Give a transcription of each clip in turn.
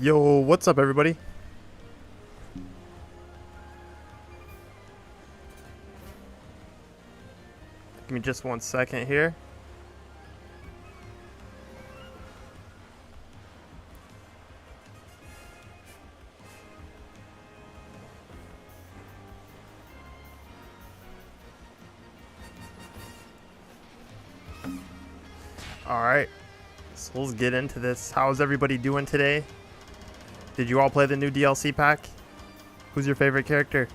Yo, what's up, everybody? Give me just 1 second here. Alright, so let's get into this. How's everybody doing today? Did you all play the new DLC pack? Who's your favorite character?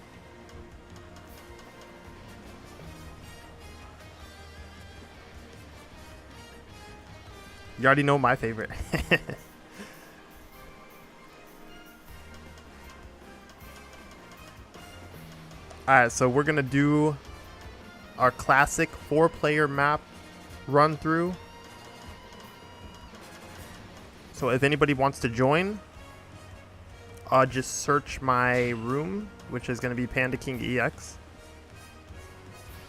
You already know my favorite. Alright, so we're gonna do our classic 4-player map run through. So if anybody wants to join, just search my room, which is gonna be PandaKingEX.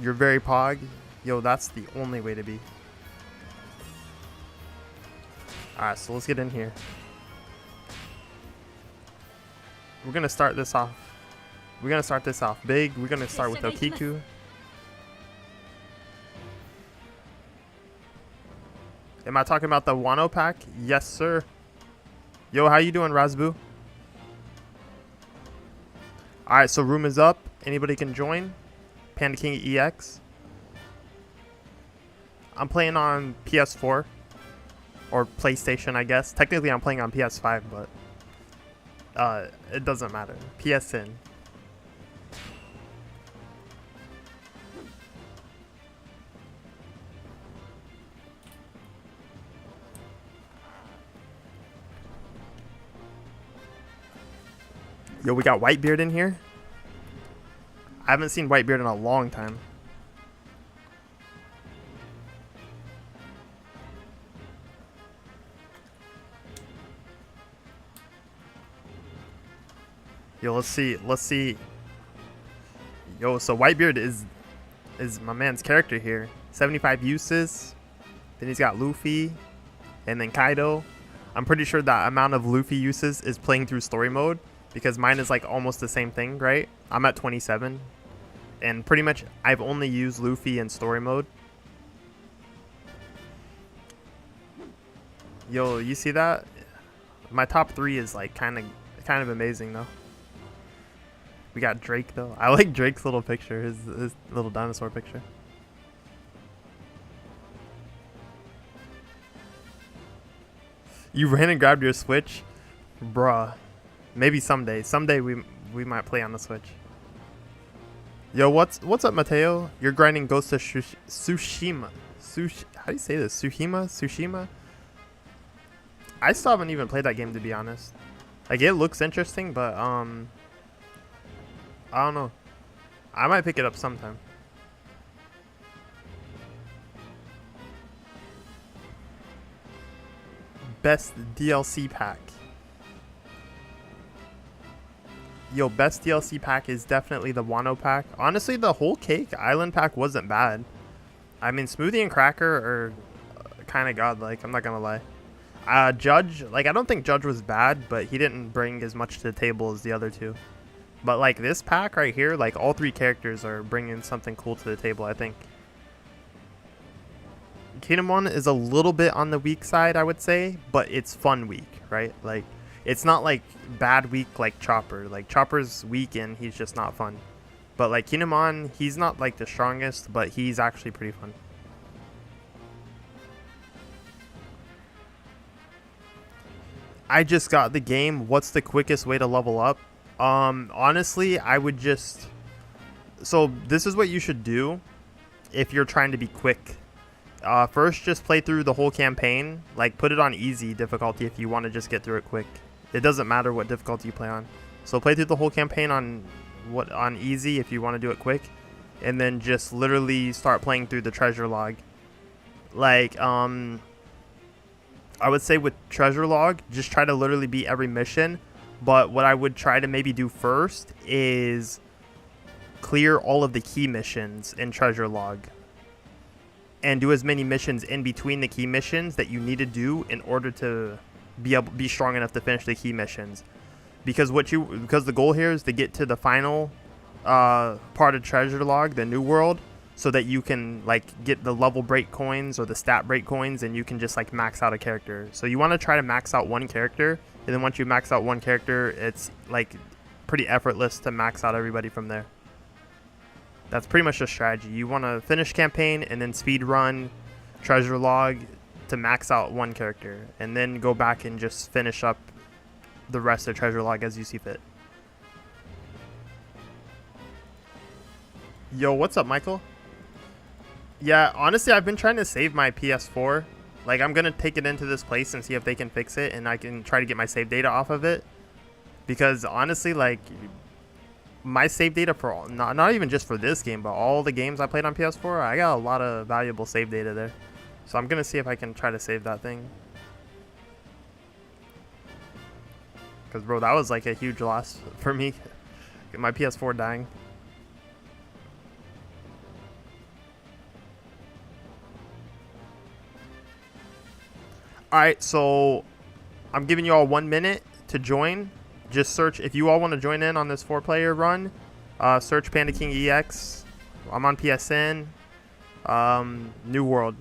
You're very pog. Yo, that's the only way to be. Alright, so let's get in here. We're gonna start this off. We're gonna start this off big. We're gonna start with Okiku. Am I talking about the Wano pack? Yes, sir. Yo, how you doing, Razbu? Alright, so room is up. Anybody can join. PandaKingEX. I'm playing on PS4. Or PlayStation, I guess. Technically, I'm playing on PS5, but it doesn't matter. PSN. Yo, we got Whitebeard in here. I haven't seen Whitebeard in a long time. Yo, let's see. Yo, so Whitebeard is my man's character here. 75 uses. Then he's got Luffy, and then Kaido. I'm pretty sure that amount of Luffy uses is playing through story mode, because mine is like almost the same thing, right? I'm at 27, and pretty much I've only used Luffy in story mode. Yo, you see that? My top 3 is like kind of amazing though. We got Drake though. I like Drake's little picture, his little dinosaur picture. You ran and grabbed your Switch? Bruh. Maybe someday. Someday we might play on the Switch. Yo, what's up, Mateo? You're grinding Ghost of Tsushima. How do you say this? Tsushima? I still haven't even played that game, to be honest. Like, it looks interesting, but I don't know. I might pick it up sometime. Best DLC pack. Yo, best DLC pack is definitely the Wano pack. Honestly, the whole Cake Island pack wasn't bad. I mean, Smoothie and Cracker are kind of godlike, I'm not gonna lie. Judge, like, I don't think Judge was bad, but he didn't bring as much to the table as the other two. But like this pack right here, like all 3 characters are bringing something cool to the table, I think. Kingdom 1 is a little bit on the weak side, I would say, but it's fun weak, right? Like, it's not like bad weak like Chopper. Like, Chopper's weak and he's just not fun. But like Kingdom 1, he's not like the strongest, but he's actually pretty fun. I just got the game. What's the quickest way to level up? Honestly, I would just... So, this is what you should do if you're trying to be quick. First, just play through the whole campaign. Like, put it on easy difficulty if you want to just get through it quick. It doesn't matter what difficulty you play on. So, play through the whole campaign on easy if you want to do it quick. And then just literally start playing through the treasure log. Like, I would say with treasure log, just try to literally beat every mission. But what I would try to maybe do first is clear all of the key missions in treasure log. And do as many missions in between the key missions that you need to do in order to be strong enough to finish the key missions. Because the goal here is to get to the final part of treasure log, the new world, so that you can like get the level break coins or the stat break coins, and you can just like max out a character. So you want to try to max out one character, and then once you max out one character, it's like pretty effortless to max out everybody from there. That's pretty much the strategy. You want to finish campaign and then speed run treasure log to max out one character, and then go back and just finish up the rest of treasure log as you see fit. Yo, what's up, Michael? Yeah, honestly, I've been trying to save my PS4. Like, I'm gonna take it into this place and see if they can fix it, and I can try to get my save data off of it. Because honestly, like, my save data for all, not even just for this game, but all the games I played on PS4, I got a lot of valuable save data there. So I'm gonna see if I can try to save that thing. Because, bro, that was like a huge loss for me. My PS4 dying. Alright, so I'm giving you all 1 minute to join. Just search, if you all want to join in on this 4-player run, search PandaKingEX. I'm on PSN. New World.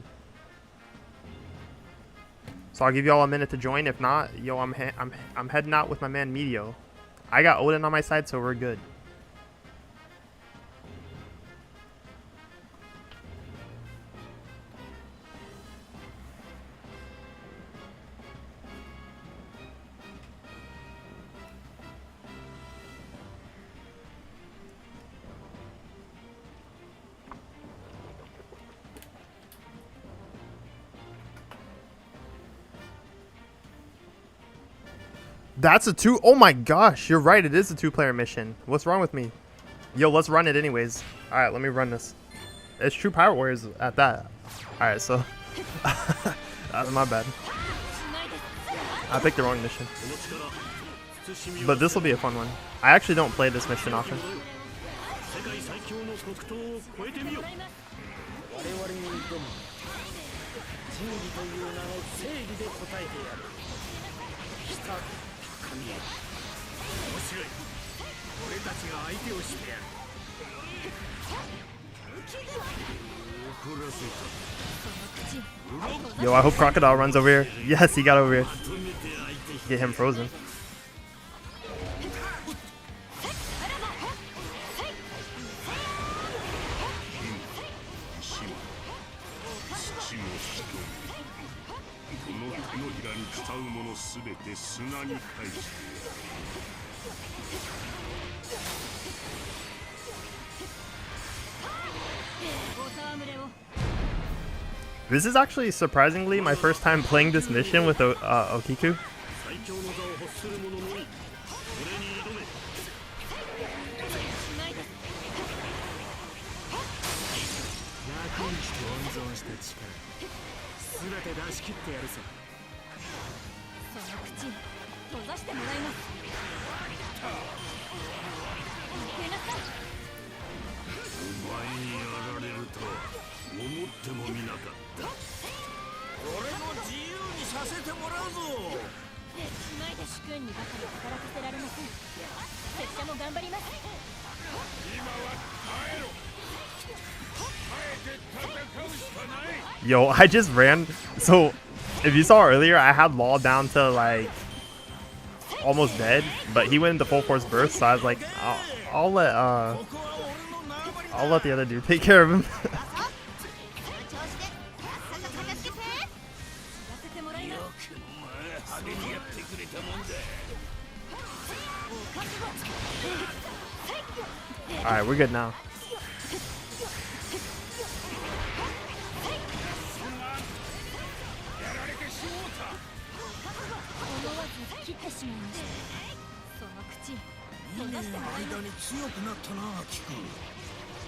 So I'll give you all a minute to join. If not, yo, I'm heading out with my man Medio. I got Odin on my side, so we're good. That's a 2. Oh my gosh, you're right. It is a 2-player mission. What's wrong with me? Yo, let's run it anyways. All right, let me run this. It's True Power Warriors at that. All right, so that's my bad. I picked the wrong mission. But this will be a fun one. I actually don't play this mission often. Yo, I hope Crocodile runs over here. Yes, he got over here. Get him frozen. This is actually surprisingly my first time playing this mission with Okiku. Yo, I just ran. So, if you saw earlier, I had Law down to like almost dead, but he went into full force burst. So I was like, I'll let the other dude take care of him. All right, we're good now.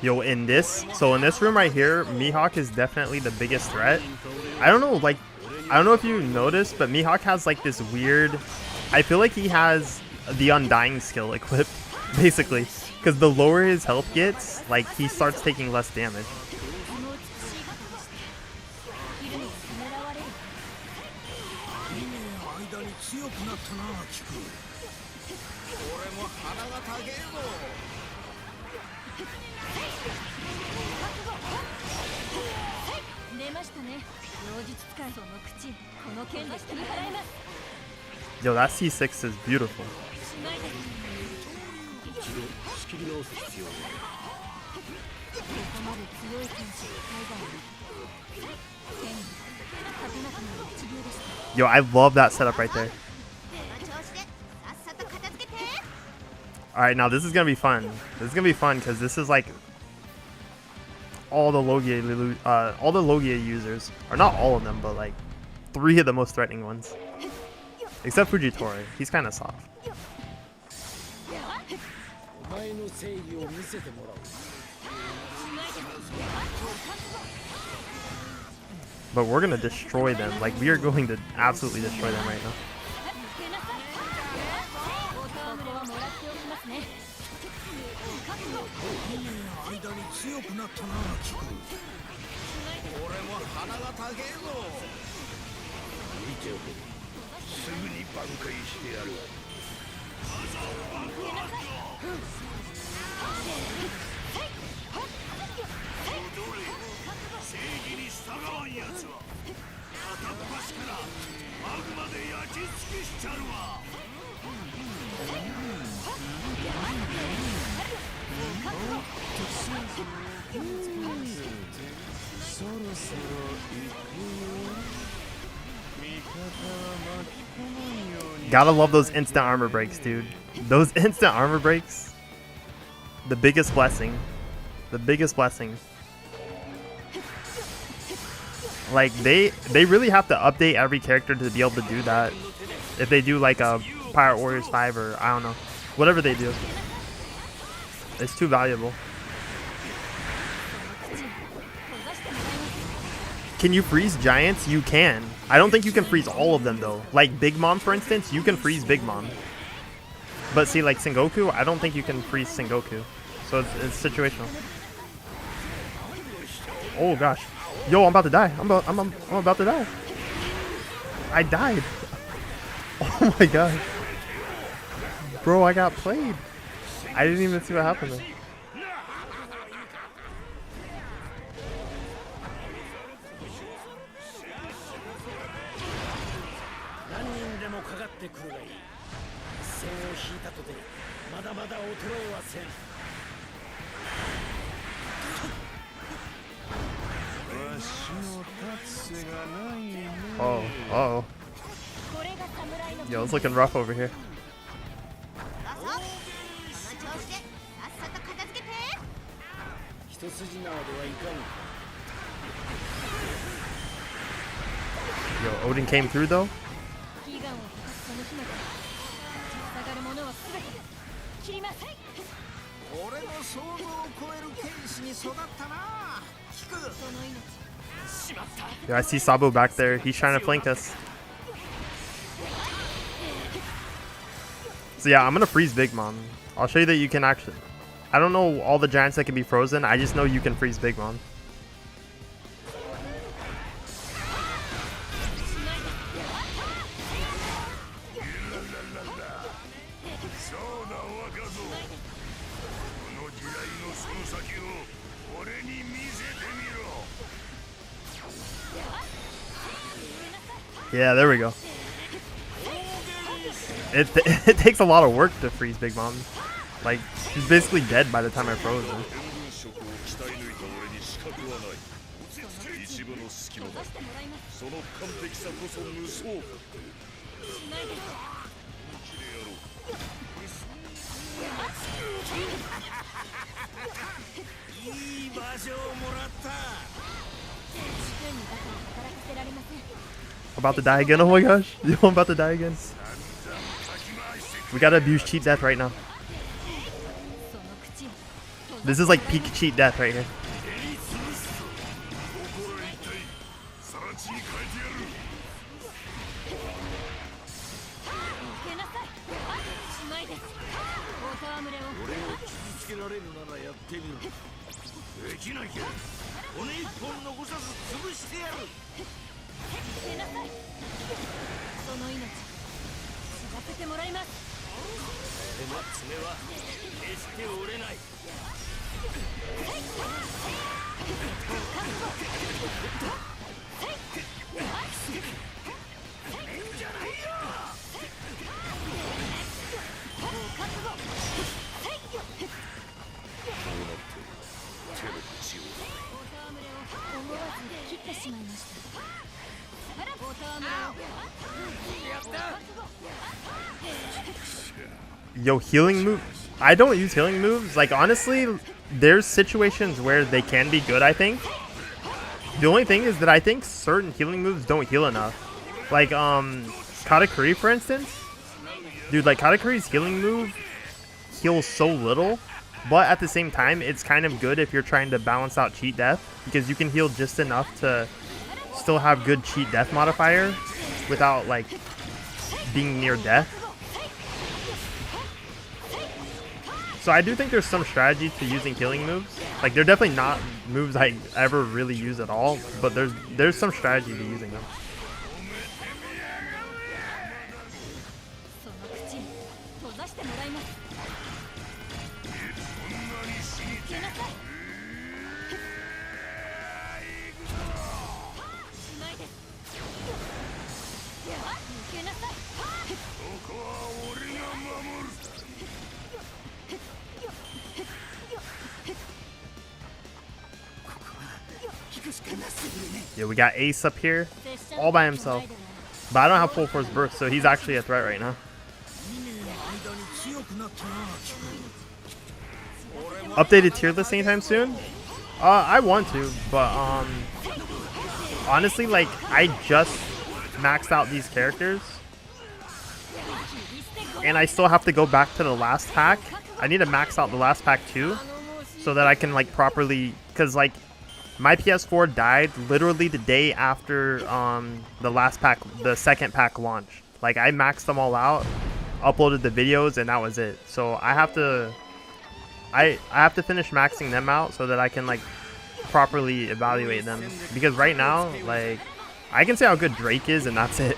Yo, in this room right here, Mihawk is definitely the biggest threat. I don't know if you noticed, but Mihawk has like this weird, I feel like he has the Undying skill equipped, basically. Because the lower his health gets, like, he starts taking less damage. Yo, that C6 is beautiful. Yo, I love that setup right there. Alright, now this is gonna be fun. This is gonna be fun because this is like all the Logia users, or not all of them, but like 3 of the most threatening ones. Except Fujitora, he's kind of soft. But we're gonna destroy them. Like, we are going to absolutely destroy them right now. Gotta love those instant armor breaks, dude. Those instant armor breaks, the biggest blessing. The biggest blessing. Like, they really have to update every character to be able to do that. If they do like a Pirate Warriors 5 or I don't know, whatever they do, it's too valuable. Can you freeze giants? You can. I don't think you can freeze all of them though. Like Big Mom, for instance, you can freeze Big Mom. But see, like Sengoku, I don't think you can freeze Sengoku. So it's situational. Oh gosh. Yo, I'm about to die. I'm about to die. I died. Oh my gosh. Bro, I got played. I didn't even see what happened there. Oh, uh-oh. Yo, it's looking rough over here. Yo, Odin came through though. Yeah, I see Sabo back there. He's trying to flank us. So yeah, I'm gonna freeze Big Mom. I'll show you that you can actually. I don't know all the giants that can be frozen. I just know you can freeze Big Mom. Yeah, there we go. It takes a lot of work to freeze Big Mom. Like, she's basically dead by the time I froze her. About to die again. Oh my gosh. Yo, I'm about to die again. We gotta abuse cheat death right now. This is like peak cheat death right here. Yo, healing move. I don't use healing moves. Like, honestly, there's situations where they can be good, I think. The only thing is that I think certain healing moves don't heal enough. Like, Katakuri, for instance. Dude, like, Katakuri's healing move heals so little. But at the same time, it's kind of good if you're trying to balance out cheat death. Because you can heal just enough to still have good cheat death modifier without, like, being near death. So I do think there's some strategy to using healing moves. Like, they're definitely not moves I ever really use at all, but there's some strategy to using them. Yeah, we got Ace up here, all by himself. But I don't have full force burst, so he's actually a threat right now. Updated tier list anytime soon? I want to, but honestly, like, I just maxed out these characters, and I still have to go back to the last pack. I need to max out the last pack too, so that I can, like, properly, because, like, my PS4 died literally the day after the last pack, the second pack launched. Like, I maxed them all out, uploaded the videos, and that was it. So I have to finish maxing them out so that I can, like, properly evaluate them. Because right now, like, I can say how good Drake is, and that's it.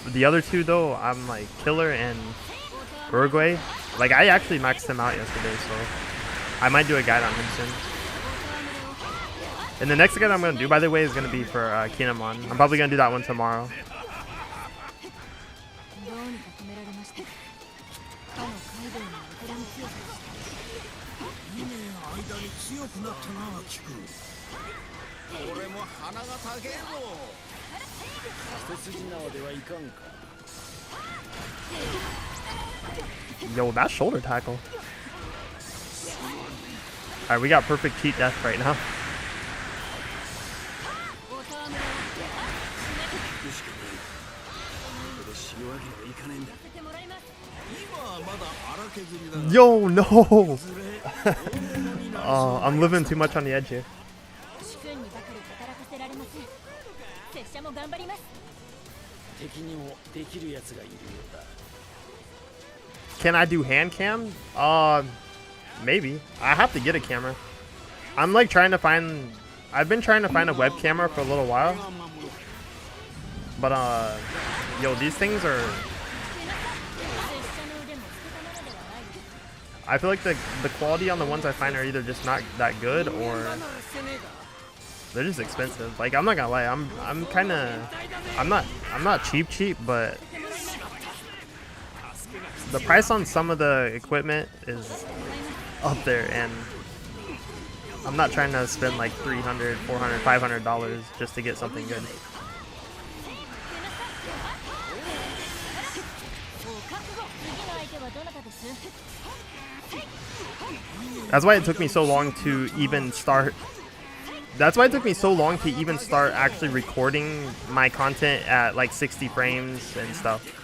The other two, though, I'm like Killer and Uruguay. Like, I actually maxed him out yesterday, so I might do a guide on him soon. And the next guide I'm going to do, by the way, is going to be for Kinemon. I'm probably going to do that one tomorrow. Yo, that shoulder tackle. Alright, we got perfect cheat death right now. Yo, no! I'm living too much on the edge here. Can I do hand cam? Maybe. I have to get a camera. I'm like trying to find... I've been trying to find a web camera for a little while. But, yo, these things are... I feel like the quality on the ones I find are either just not that good or they're just expensive. Like, I'm not gonna lie, I'm not cheap, but the price on some of the equipment is up there, and I'm not trying to spend like $300, $400, $500 just to get something good. That's why it took me so long to even start. That's why it took me so long to even start actually recording my content at like 60 frames and stuff.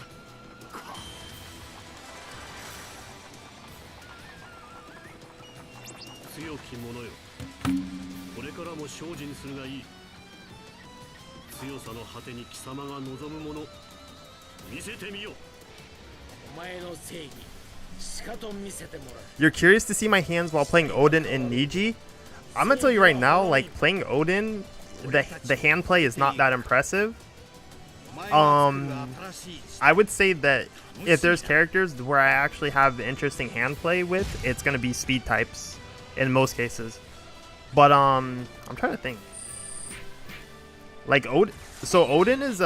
You're curious to see my hands while playing Odin and Niji? I'm gonna tell you right now, like, playing Odin, the hand play is not that impressive. I would say that if there's characters where I actually have interesting hand play with, it's gonna be speed types in most cases. But I'm trying to think. Like Odin is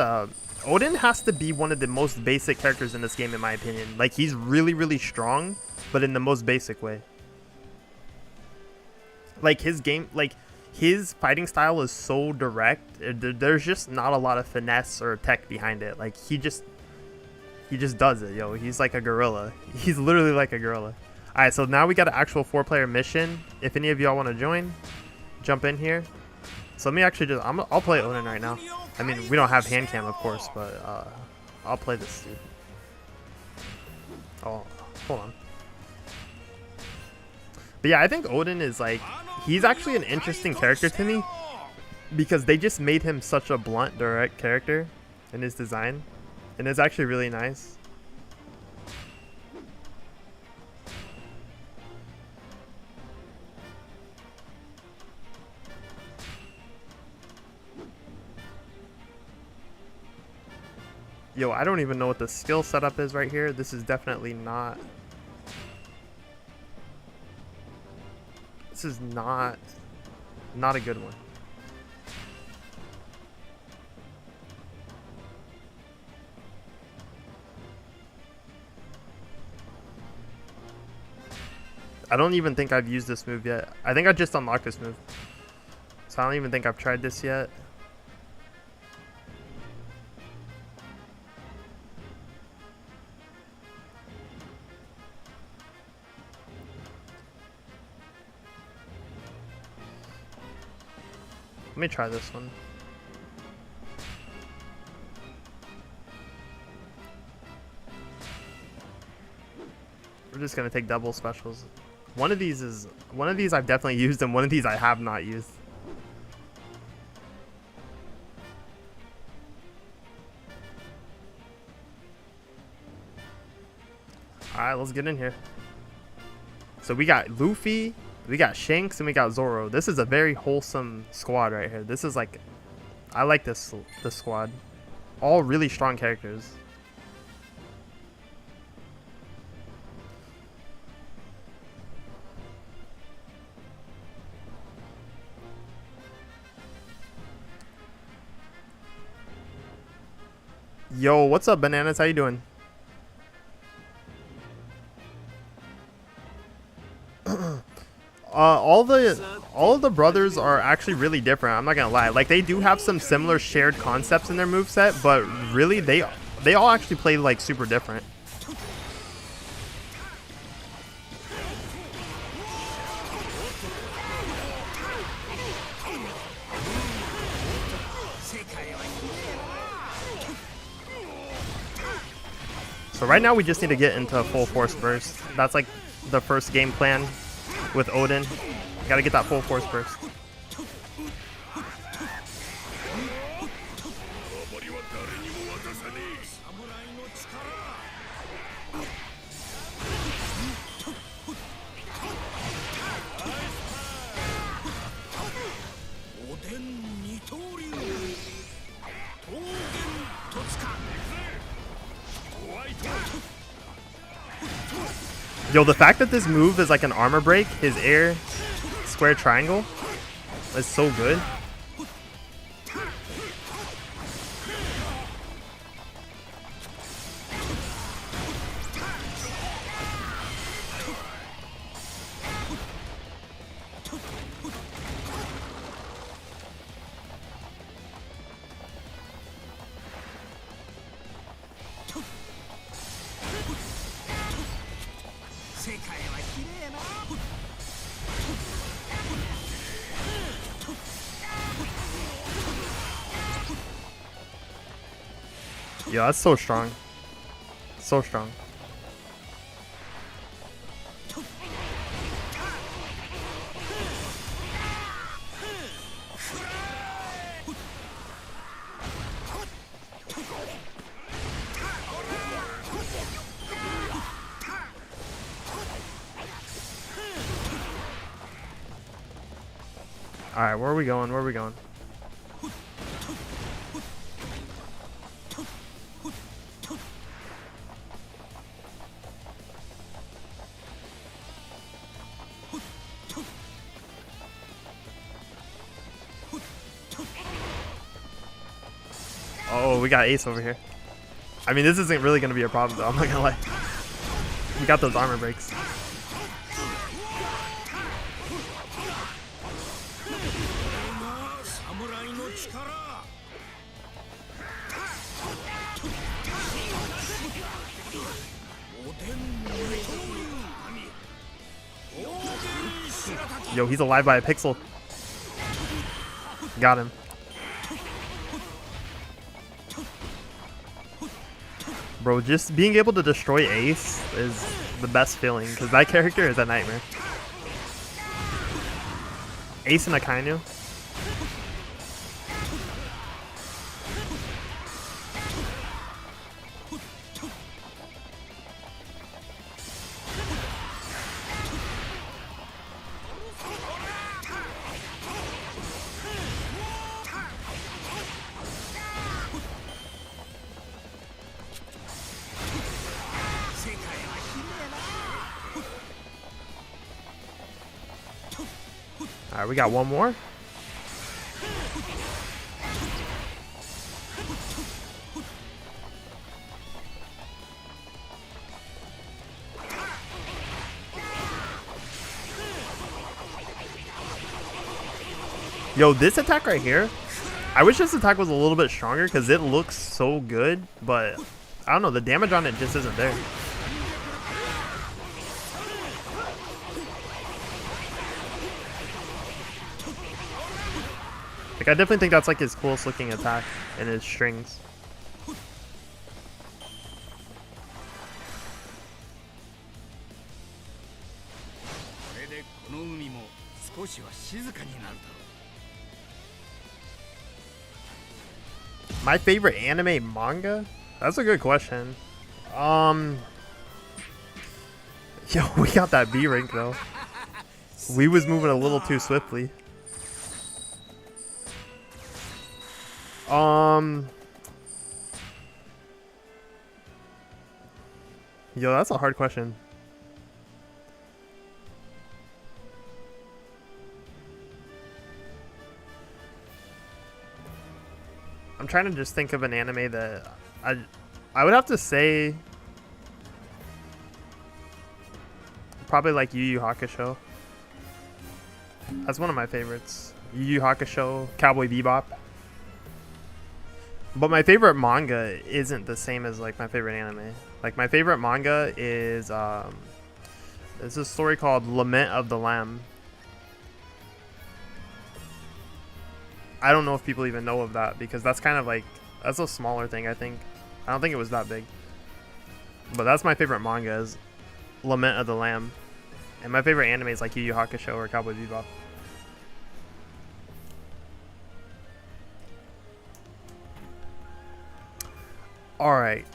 Odin has to be one of the most basic characters in this game, in my opinion. Like, he's really, really strong, but in the most basic way. Like, his fighting style is so direct. There's just not a lot of finesse or tech behind it. Like, he just does it, yo. He's like a gorilla. He's literally like a gorilla. All right, so now we got an actual 4-player mission. If any of y'all want to join, jump in here. So let me actually I'll play Odin right now. I mean, we don't have hand cam, of course, but I'll play this dude. Oh, hold on. But yeah, I think Odin is like, he's actually an interesting character to me because they just made him such a blunt, direct character in his design, and it's actually really nice. Yo, I don't even know what the skill setup is right here. This is definitely not... This is not a good one. I don't even think I've used this move yet. I think I just unlocked this move. So I don't even think I've tried this yet. Let me try this one. We're just gonna take double specials. One of these I've definitely used, and one of these I have not used. Alright, let's get in here. So we got Luffy, we got Shanks, and we got Zoro. This is a very wholesome squad right here. This is like, I like this squad. All really strong characters. Yo, what's up, Bananas? How you doing? All of the brothers are actually really different. I'm not gonna lie. Like, they do have some similar shared concepts in their moveset, but really they all actually play like super different. So right now we just need to get into full force burst. That's like the first game plan with Odin. Gotta get that full force burst. Yo, the fact that this move is like an armor break, his air square triangle, is so good. Yo, that's so strong. So strong. Alright, where are we going? Where are we going? we got Ace over here. I mean, this isn't really going to be a problem, though. I'm not going to lie. We got those armor breaks. Yo, he's alive by a pixel. Got him. Bro, just being able to destroy Ace is the best feeling, because that character is a nightmare. Ace and Akainu. Alright, we got one more. Yo, this attack right here, I wish this attack was a little bit stronger because it looks so good, but I don't know, the damage on it just isn't there. Like, I definitely think that's like his coolest looking attack in his strings. My favorite anime manga? That's a good question. Yo, we got that B rank though. We was moving a little too swiftly. Yo, that's a hard question. I'm trying to just think of an anime that I would have to say probably like Yu Yu Hakusho. That's one of my favorites. Yu Yu Hakusho, Cowboy Bebop. But my favorite manga isn't the same as like my favorite anime. Like my favorite manga is there's a story called Lament of the Lamb. I don't know if people even know of that because that's kind of like, that's a smaller thing, I think. I don't think it was that big. But that's my favorite manga is Lament of the Lamb. And my favorite anime is like Yu Yu Hakusho or Cowboy Bebop. Alright.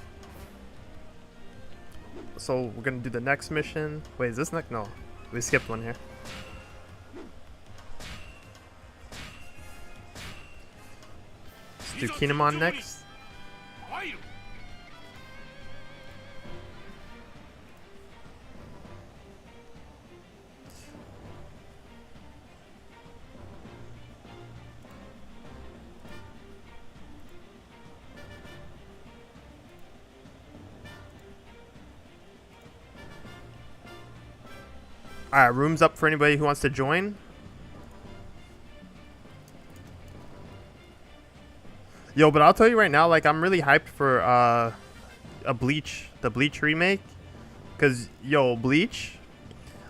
So we're gonna do the next mission. Wait, is this next? No. We skipped one here. Let's do Kinemon next. Alright, room's up for anybody who wants to join. Yo, but I'll tell you right now, like, I'm really hyped for the Bleach remake. Because, yo, Bleach,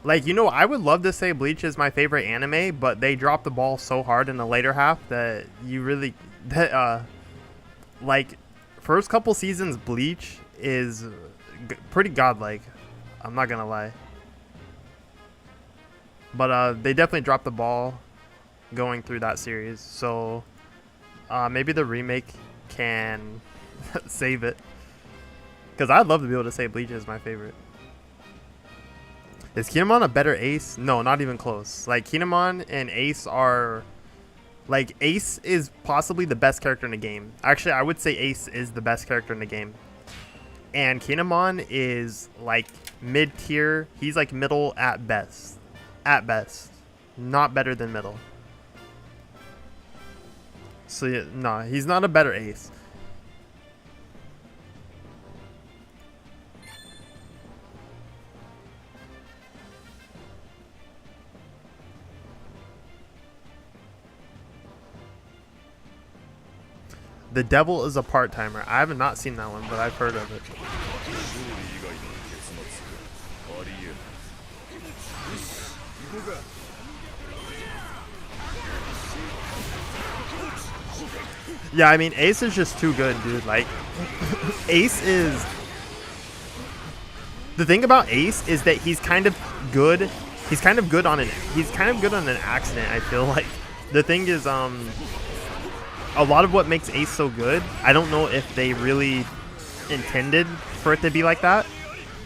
like, you know, I would love to say Bleach is my favorite anime, but they dropped the ball so hard in the later half that you really, like, first couple seasons Bleach is pretty godlike. I'm not gonna lie. But they definitely dropped the ball going through that series. So maybe the remake can save it. Because I'd love to be able to say Bleach is my favorite. Is Kinemon a better Ace? No, not even close. Like, Kinemon and Ace are... Like, Ace is possibly the best character in the game. Actually, I would say Ace is the best character in the game. And Kinemon is, like, mid-tier. He's, like, middle at best. At best. Not better than middle. So, yeah, no, he's not a better Ace. The Devil is a Part-Timer. I have not seen that one, but I've heard of it. Yeah, I mean, Ace is just too good, dude. Like, Ace is... The thing about Ace is that he's kind of good. He's kind of good on an accident, I feel like. The thing is, a lot of what makes Ace so good, I don't know if they really intended for it to be like that.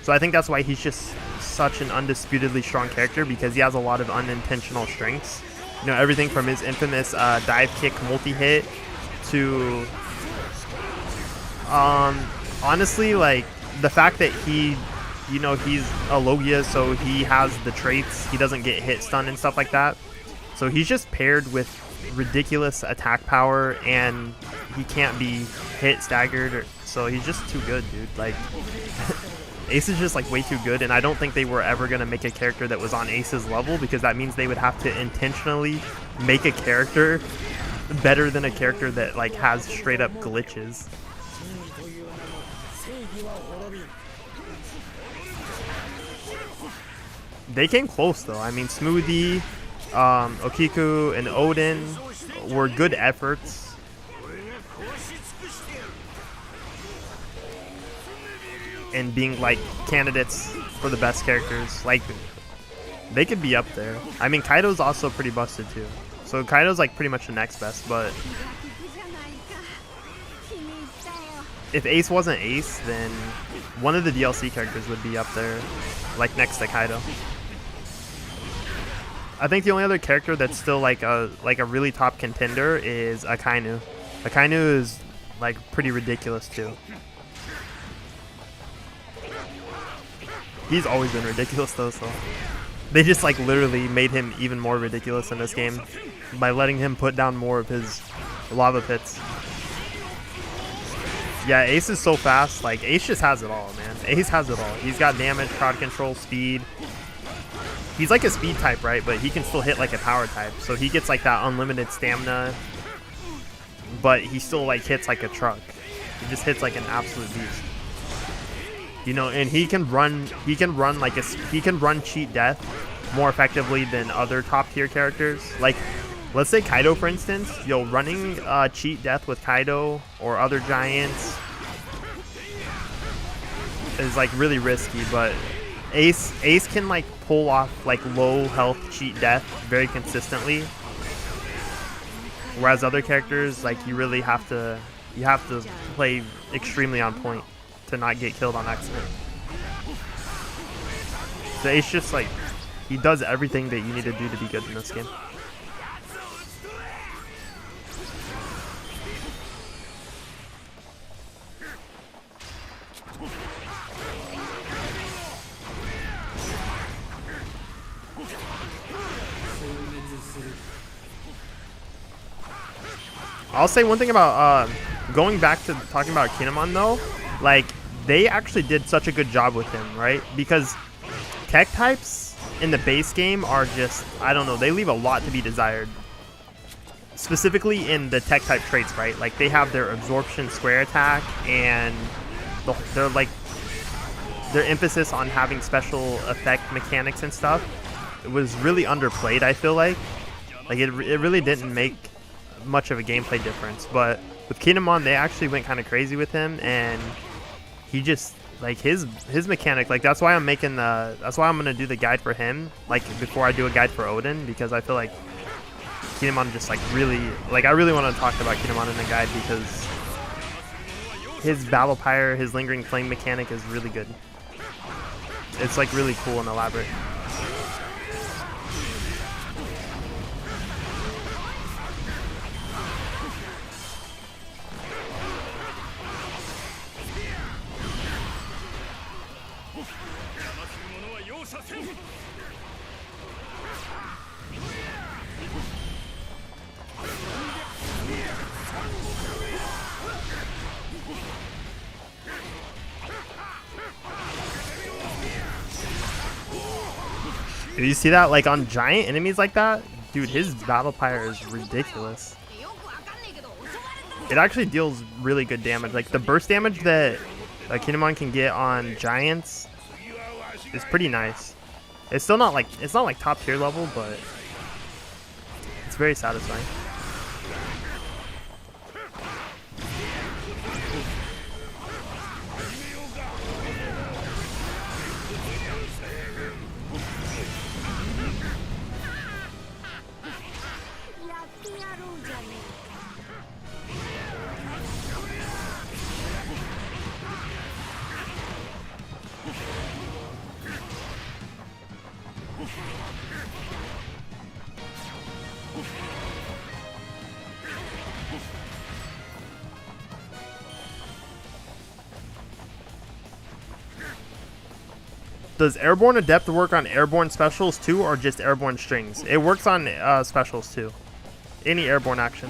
So I think that's why he's just such an undisputedly strong character, because he has a lot of unintentional strengths. You know, everything from his infamous dive kick multi-hit to honestly, like, the fact that he, you know, he's a Logia, so he has the traits. He doesn't get hit stun and stuff like that. So he's just paired with ridiculous attack power, and he can't be hit, staggered, so he's just too good, dude. Like, Ace is just like way too good, and I don't think they were ever going to make a character that was on Ace's level, because that means they would have to intentionally make a character better than a character that like has straight up glitches. They came close though. I mean, Smoothie, Okiku, and Odin were good efforts. And being like candidates for the best characters. Like, they could be up there. I mean, Kaido's also pretty busted too. So Kaido's like pretty much the next best, but if Ace wasn't Ace, then one of the DLC characters would be up there, like next to Kaido. I think the only other character that's still like a really top contender is Akainu. Akainu is like pretty ridiculous too. He's always been ridiculous though, so they just like literally made him even more ridiculous in this game by letting him put down more of his lava pits. Yeah, Ace is so fast. Like, Ace just has it all, man. Ace has it all. He's got damage, crowd control, speed. He's like a speed type, right? But he can still hit like a power type. So he gets like that unlimited stamina, but he still like hits like a truck. He just hits like an absolute beast. You know, and he can run cheat death more effectively than other top tier characters. Like, let's say Kaido, for instance. Yo, running cheat death with Kaido or other giants is like really risky, but Ace can like pull off like low health cheat death very consistently, whereas other characters, like, you really have to play extremely on point to not get killed on accident. So Ace just like, he does everything that you need to do to be good in this game. I'll say one thing about going back to talking about Kinemon though, like, they actually did such a good job with him, right? Because tech types in the base game are just, I don't know, they leave a lot to be desired. Specifically in the tech type traits, right? Like, they have their absorption square attack and their emphasis on having special effect mechanics and stuff. It was really underplayed, I feel like. Like, it really didn't make much of a gameplay difference, but with Kinemon they actually went kind of crazy with him, and he just, like, his mechanic, like, that's why I'm gonna do the guide for him, like, before I do a guide for Odin, because I feel like Kinemon just like really, like, I really want to talk about Kinemon in the guide because his Battle Pyre, his Lingering Flame mechanic is really good. It's like really cool and elaborate. Do you see that? Like, on giant enemies like that, dude, his Battle Pyre is ridiculous. It actually deals really good damage. Like the burst damage that Kinemon can get on giants is pretty nice. It's still not like top tier level, but it's very satisfying. Does Airborne Adept work on Airborne Specials too, or just Airborne Strings? It works on Specials too. Any Airborne action.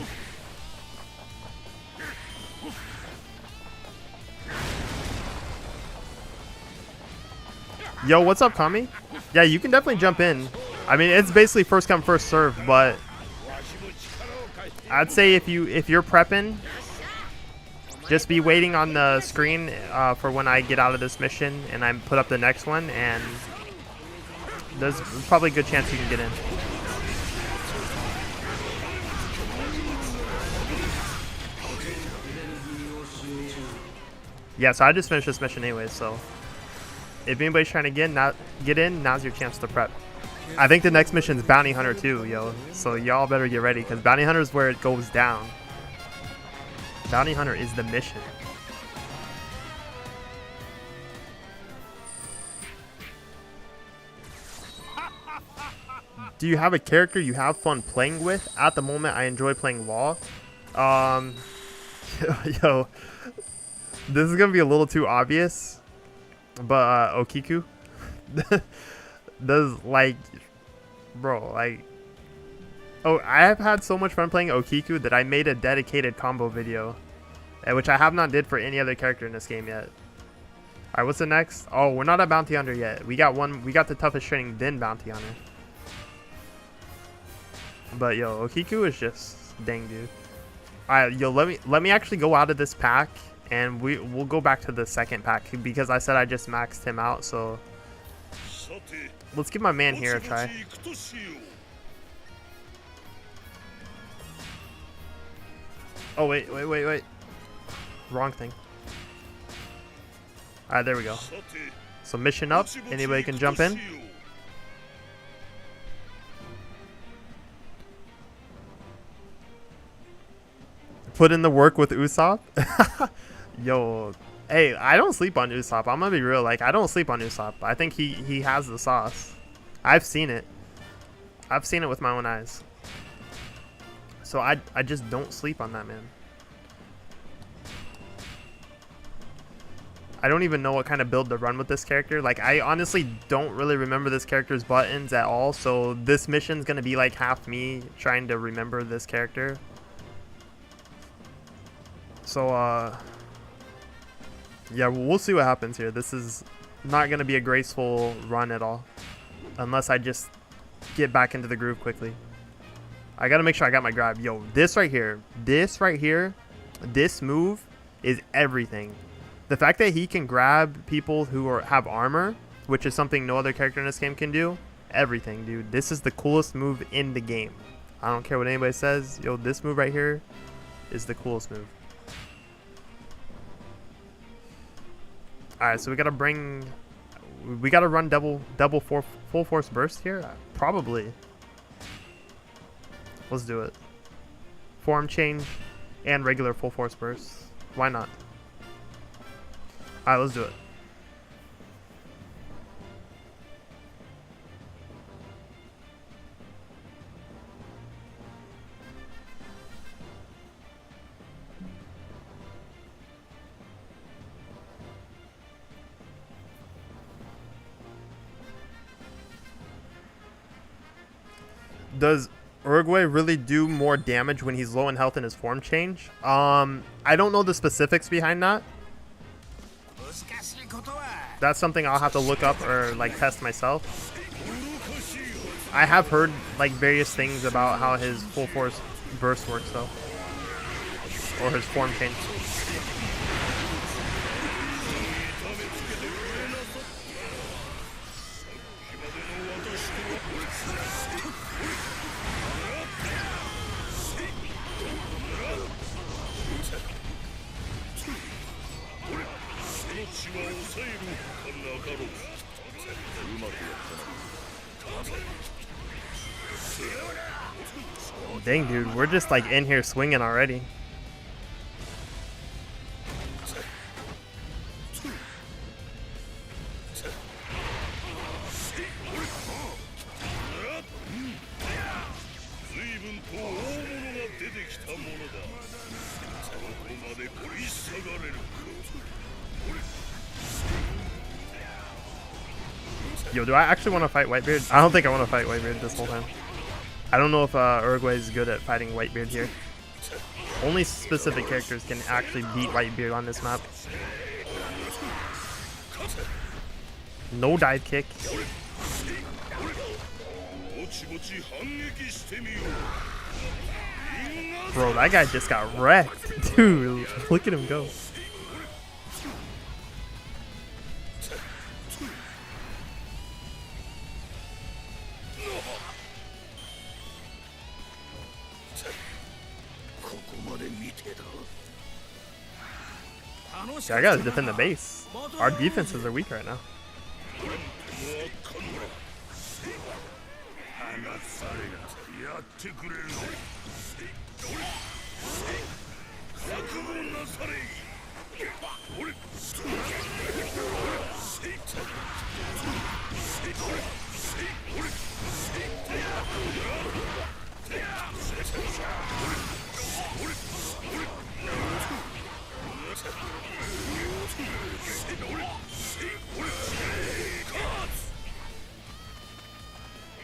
Yo, what's up, Kami? Yeah, you can definitely jump in. I mean, it's basically first come, first serve, but I'd say if you're prepping, just be waiting on the screen for when I get out of this mission and I put up the next one, and there's probably a good chance you can get in. Yeah, so I just finished this mission anyway, so if anybody's trying to get in, now's your chance to prep. I think the next mission's Bounty Hunter too, yo. So y'all better get ready, because Bounty Hunter is where it goes down. Bounty Hunter is the mission. Do you have a character you have fun playing with? At the moment, I enjoy playing Law. Yo, this is gonna be a little too obvious, but Okiku. Does like, bro, like. Oh, I have had so much fun playing Okiku that I made a dedicated combo video, which I have not did for any other character in this game yet. Alright, what's the next? Oh, we're not at Bounty Hunter yet. We got the toughest training, then Bounty Hunter. But yo, Okiku is just dang, dude. Alright, yo, let me actually go out of this pack, and we'll go back to the second pack, because I said I just maxed him out. So let's give my man here a try. Oh, wait. Wrong thing. Alright, there we go. So mission up. Anybody can jump in. Put in the work with Usopp. Yo, hey, I don't sleep on Usopp. I'm gonna be real. Like, I don't sleep on Usopp. I think he has the sauce. I've seen it. I've seen it with my own eyes. So I just don't sleep on that man. I don't even know what kind of build to run with this character. Like, I honestly don't really remember this character's buttons at all. So this mission's gonna be like half me trying to remember this character. So yeah, we'll see what happens here. This is not gonna be a graceful run at all, unless I just get back into the groove quickly. I gotta make sure I got my grab. Yo, this right here, this move is everything. The fact that he can grab people who have armor, which is something no other character in this game can do, everything, dude. This is the coolest move in the game. I don't care what anybody says. Yo, this move right here is the coolest move. Alright, so we gotta run double full force burst here? Probably. Let's do it. Form change and regular full force burst. Why not? Alright, let's do it. Does Uruguay really do more damage when he's low in health in his form change? I don't know the specifics behind that. That's something I'll have to look up or like test myself. I have heard like various things about how his full force burst works though. or his form change. Dang, dude, we're just like in here swinging already. Yo, do I actually want to fight Whitebeard? I don't think I want to fight Whitebeard this whole time. I don't know if Uruguay is good at fighting Whitebeard here. Only specific characters can actually beat Whitebeard on this map. No dive kick. Bro, that guy just got wrecked. Dude, look at him go. Yeah, I gotta defend the base. Our defenses are weak right now.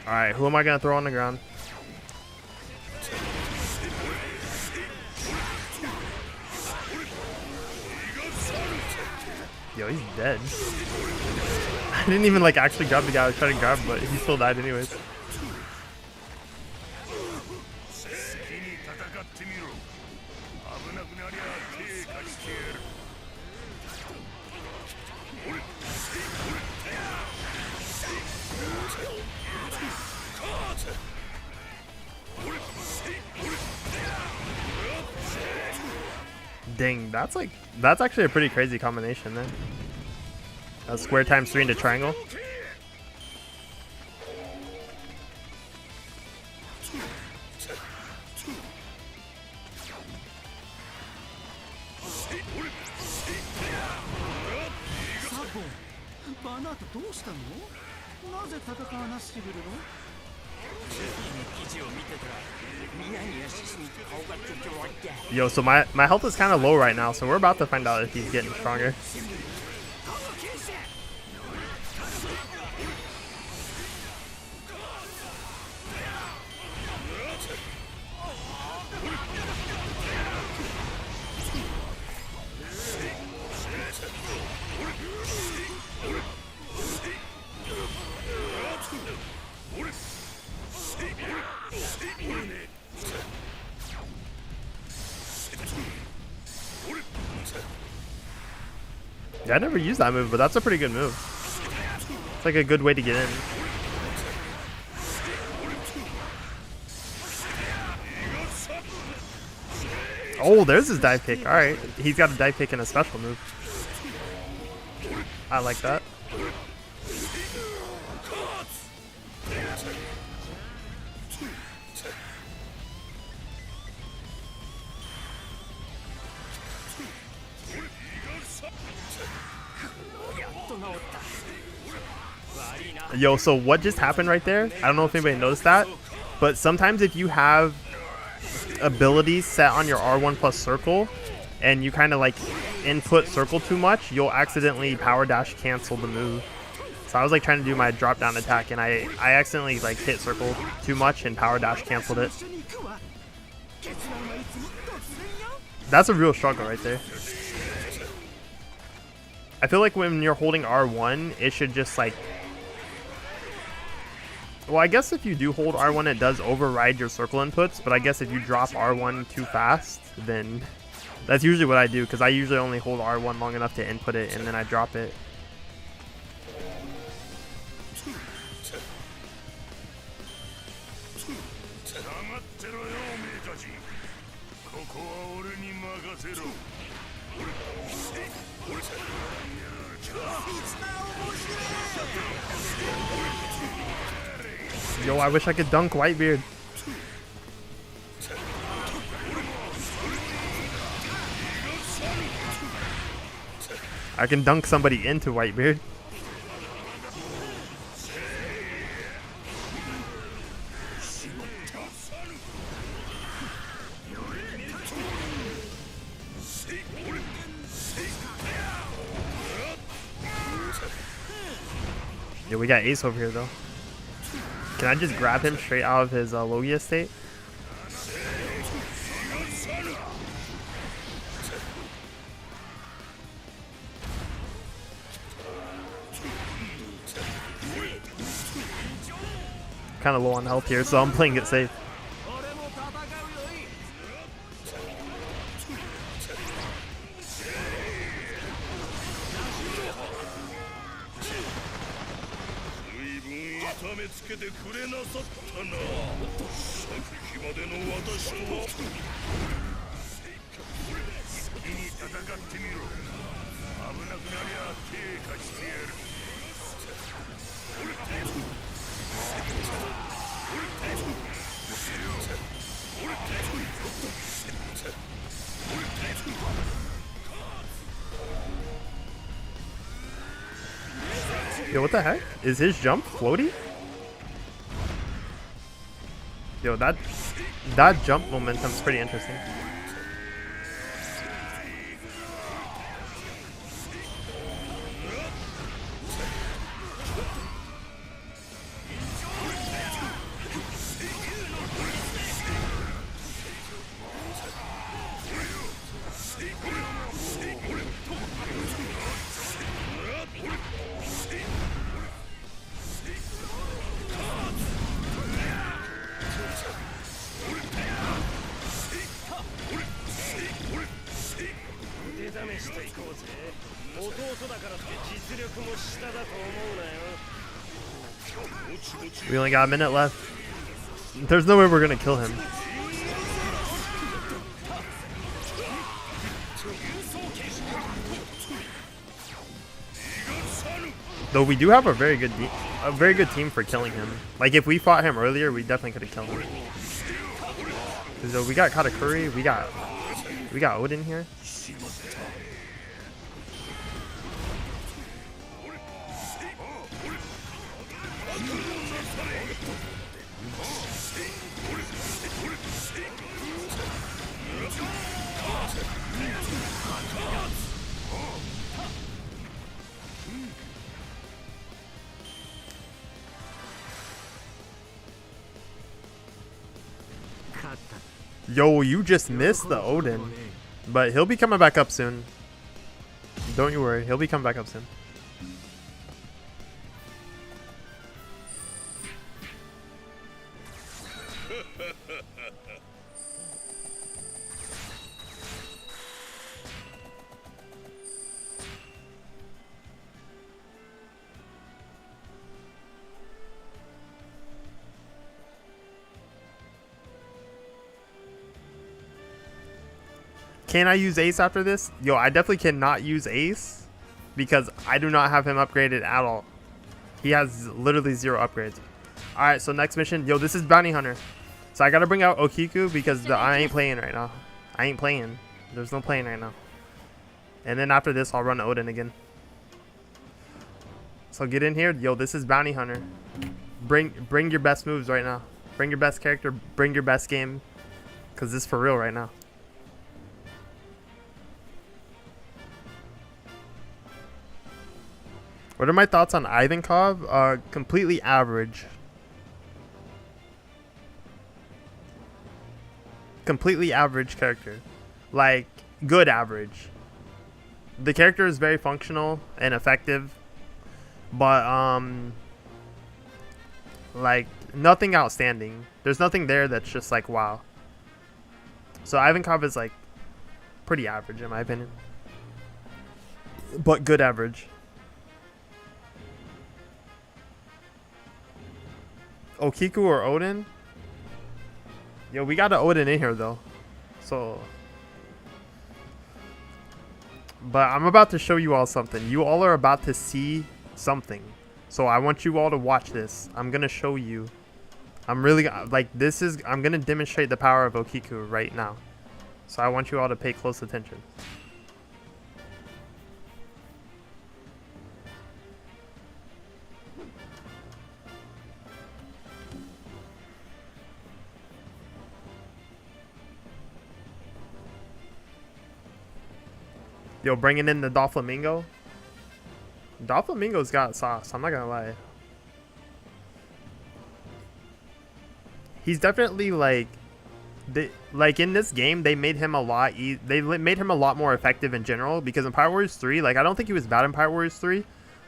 Alright, who am I gonna throw on the ground? Yo, he's dead. I didn't even like actually grab the guy I was trying to grab, but he still died anyways. Dang, that's actually a pretty crazy combination there. Square times 3 into triangle. Yo, so my health is kind of low right now, so we're about to find out if he's getting stronger. Yeah, I never used that move, but that's a pretty good move. It's like a good way to get in. Oh, there's his dive kick. Alright, he's got a dive kick and a special move. I like that. Yo, so what just happened right there? I don't know if anybody noticed that, but sometimes if you have abilities set on your R1 plus circle and you kind of like input circle too much, you'll accidentally power dash cancel the move. So I was like trying to do my drop down attack and I accidentally like hit circle too much and power dash canceled it. That's a real struggle right there. I feel like when you're holding R1, it should just like... Well, I guess if you do hold R1, it does override your circle inputs, but I guess if you drop R1 too fast, then That's usually what I do, because I usually only hold R1 long enough to input it, and then I drop it. Yo, I wish I could dunk Whitebeard. I can dunk somebody into Whitebeard. Yo, we got Ace over here though. Can I just grab him straight out of his Logia state? Kind of low on health here, so I'm playing it safe. Yo, what the heck? Is his jump floaty? Yo, that jump momentum's pretty interesting. We only got a minute left. There's no way we're gonna kill him. Though we do have a very good team for killing him. Like if we fought him earlier, we definitely could have killed him. So we got Katakuri, we got Odin here. Yo, you just missed the Odin. But he'll be coming back up soon. Don't you worry, he'll be coming back up soon. Can I use Ace after this? Yo, I definitely cannot use Ace because I do not have him upgraded at all. He has literally 0 upgrades. Alright, so next mission. Yo, this is Bounty Hunter. So I gotta bring out Okiku because I ain't playing right now. I ain't playing. There's no playing right now. And then after this, I'll run Odin again. So get in here. Yo, this is Bounty Hunter. Bring your best moves right now. Bring your best character. Bring your best game. Because this is for real right now. What are my thoughts on Ivankov? Completely average. Completely average character. Like, good average. The character is very functional and effective. But, like, nothing outstanding. There's nothing there that's just like, wow. So Ivankov is like pretty average in my opinion, but good average. Okiku or Odin? Yo, we got an Odin in here though, so. But I'm about to show you all something. You all are about to see something, so I want you all to watch this. I'm gonna show you. I'm really like this is. I'm gonna demonstrate the power of Okiku right now, so I want you all to pay close attention. Yo, bringing in the Doflamingo. Doflamingo's got sauce. I'm not gonna lie. He's definitely like, like in this game they made him a lot. They made him a lot more effective in general because in Pirate Warriors 3, like I don't think he was bad in Pirate Warriors 3,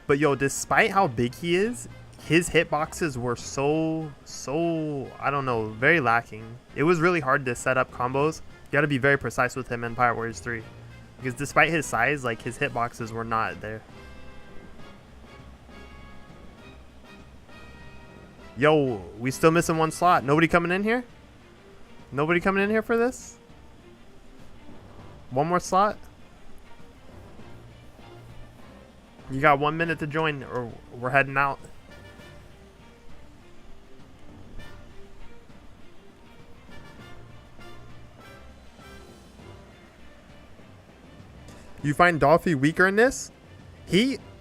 but yo, despite how big he is, his hitboxes were so I don't know, very lacking. It was really hard to set up combos. You got to be very precise with him in Pirate Warriors 3. Because despite his size, like his hitboxes were not there. Yo, we still missing one slot. Nobody coming in here? Nobody coming in here for this? One more slot? You got 1 minute to join or we're heading out. You find Dolphy weaker in this?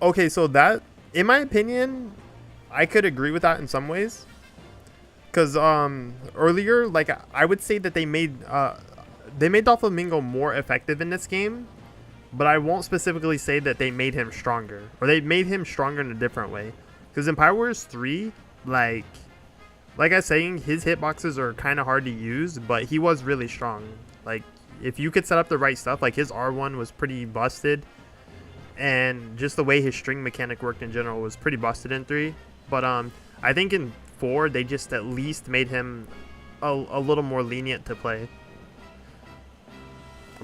Okay, so that, in my opinion, I could agree with that in some ways. Because earlier, like, I would say that they made Doflamingo more effective in this game. But I won't specifically say that they made him stronger. Or they made him stronger in a different way. Because in Pirate Warriors 3, like I was saying, his hitboxes are kind of hard to use. But he was really strong. Like, if you could set up the right stuff, like his R1 was pretty busted, and just the way his string mechanic worked in general was pretty busted in 3. But I think in 4 they just at least made him a little more lenient to play.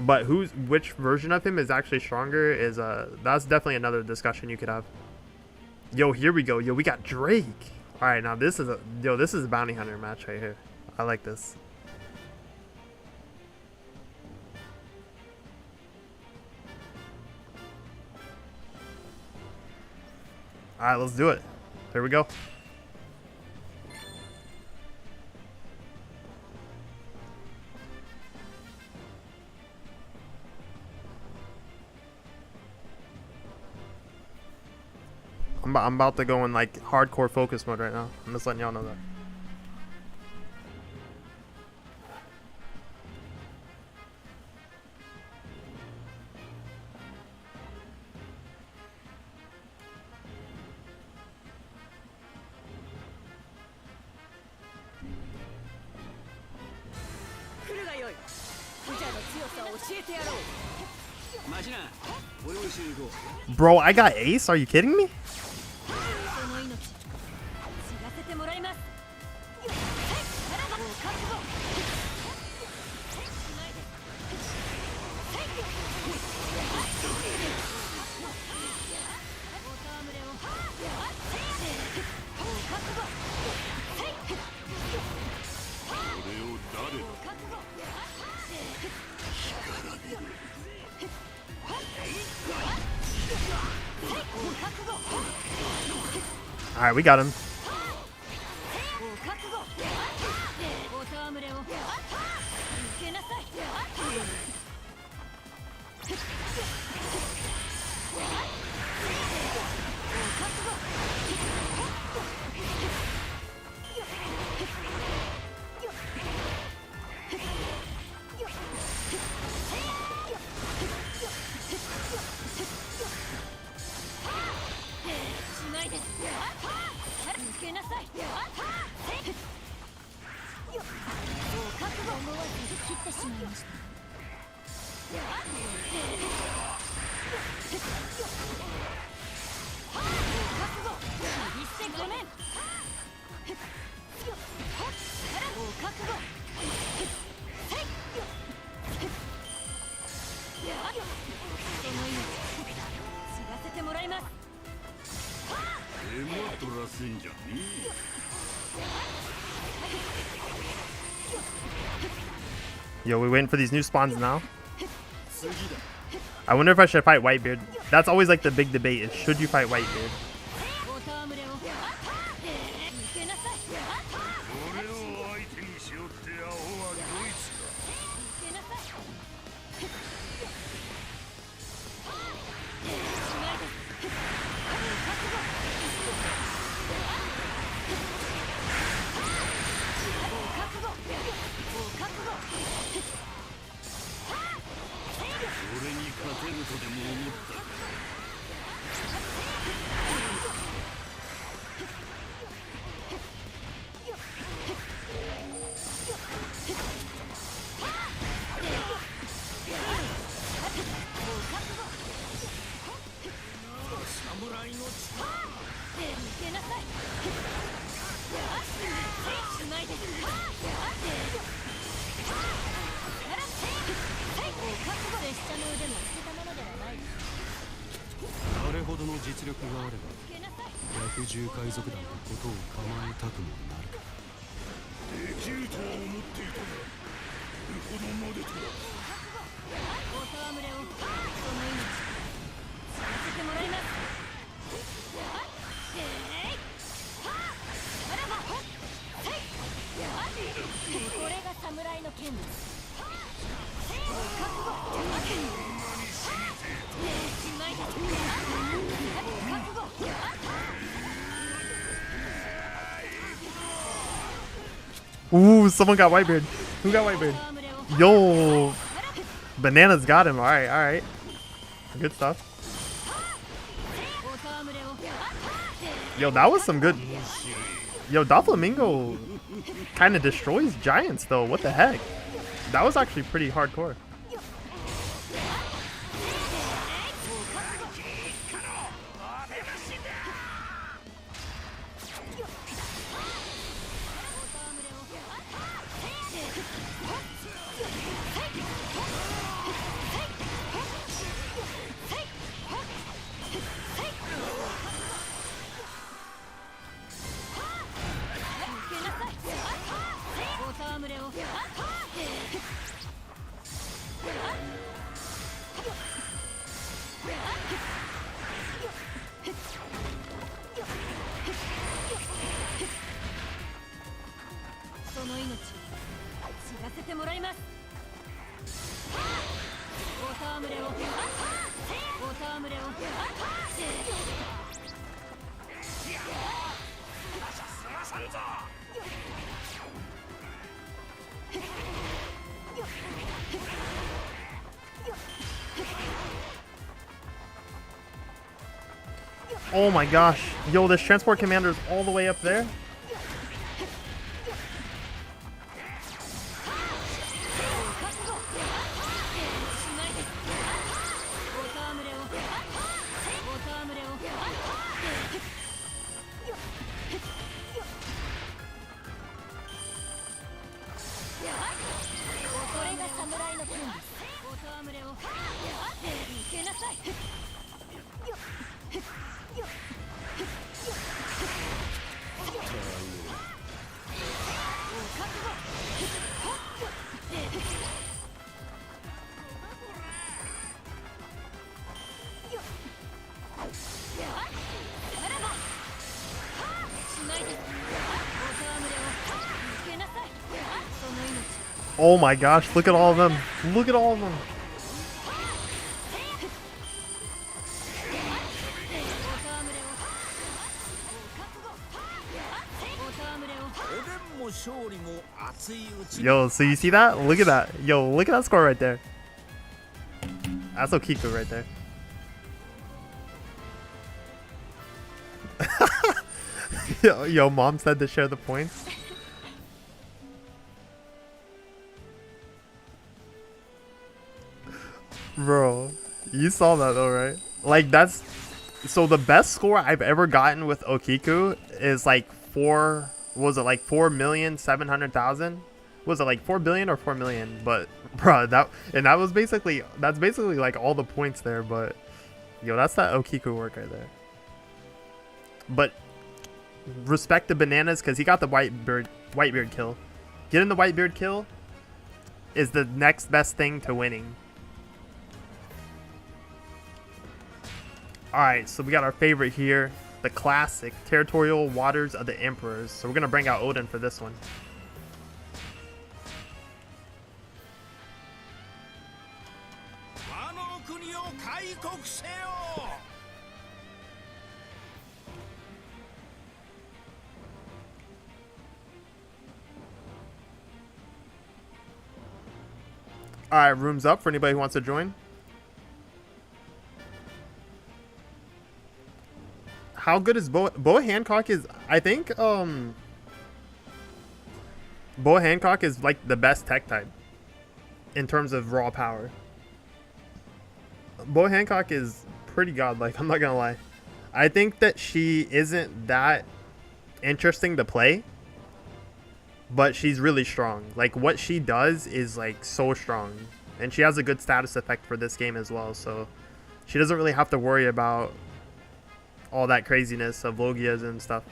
But which version of him is actually stronger is that's definitely another discussion you could have. Yo, here we go. Yo, we got Drake. All right, now this is a bounty hunter match right here. I like this. Alright, let's do it. Here we go. I'm about to go in like hardcore focus mode right now. I'm just letting y'all know that. Bro, I got ace? Are you kidding me? Alright, we got him. Yo, we waiting for these new spawns now. I wonder if I should fight Whitebeard. That's always like the big debate is should you fight Whitebeard? Ooh, someone got Whitebeard. Who got Whitebeard? Yo, Bananas got him. All right, all right. Good stuff. Yo, that was some good. Yo, Doflamingo kind of destroys giants though. What the heck? That was actually pretty hardcore. Oh my gosh. Yo, this transport commander is all the way up there. Oh my gosh, look at all of them. Look at all of them. Yo, so you see that? Look at that. Yo, look at that score right there. That's Okiku right there. Yo, mom said to share the points. Bro, you saw that though, right? Like that's so the best score I've ever gotten with Okiku is like 4,700,000? Was it like 4 billion or 4 million? But bro, that's basically like all the points there, but yo, that's that Okiku work right there. But respect the bananas because he got the Whitebeard kill. Getting the Whitebeard kill is the next best thing to winning. Alright, so we got our favorite here, the classic Territorial Waters of the Emperors. So we're going to bring out Odin for this one. Alright, room's up for anybody who wants to join. How good is Boa Hancock is, I think, Boa Hancock is like the best tech type in terms of raw power. Boa Hancock is pretty godlike, I'm not gonna lie. I think that she isn't that interesting to play, but she's really strong. Like, what she does is like so strong, and she has a good status effect for this game as well, so she doesn't really have to worry about all that craziness of Logias and stuff.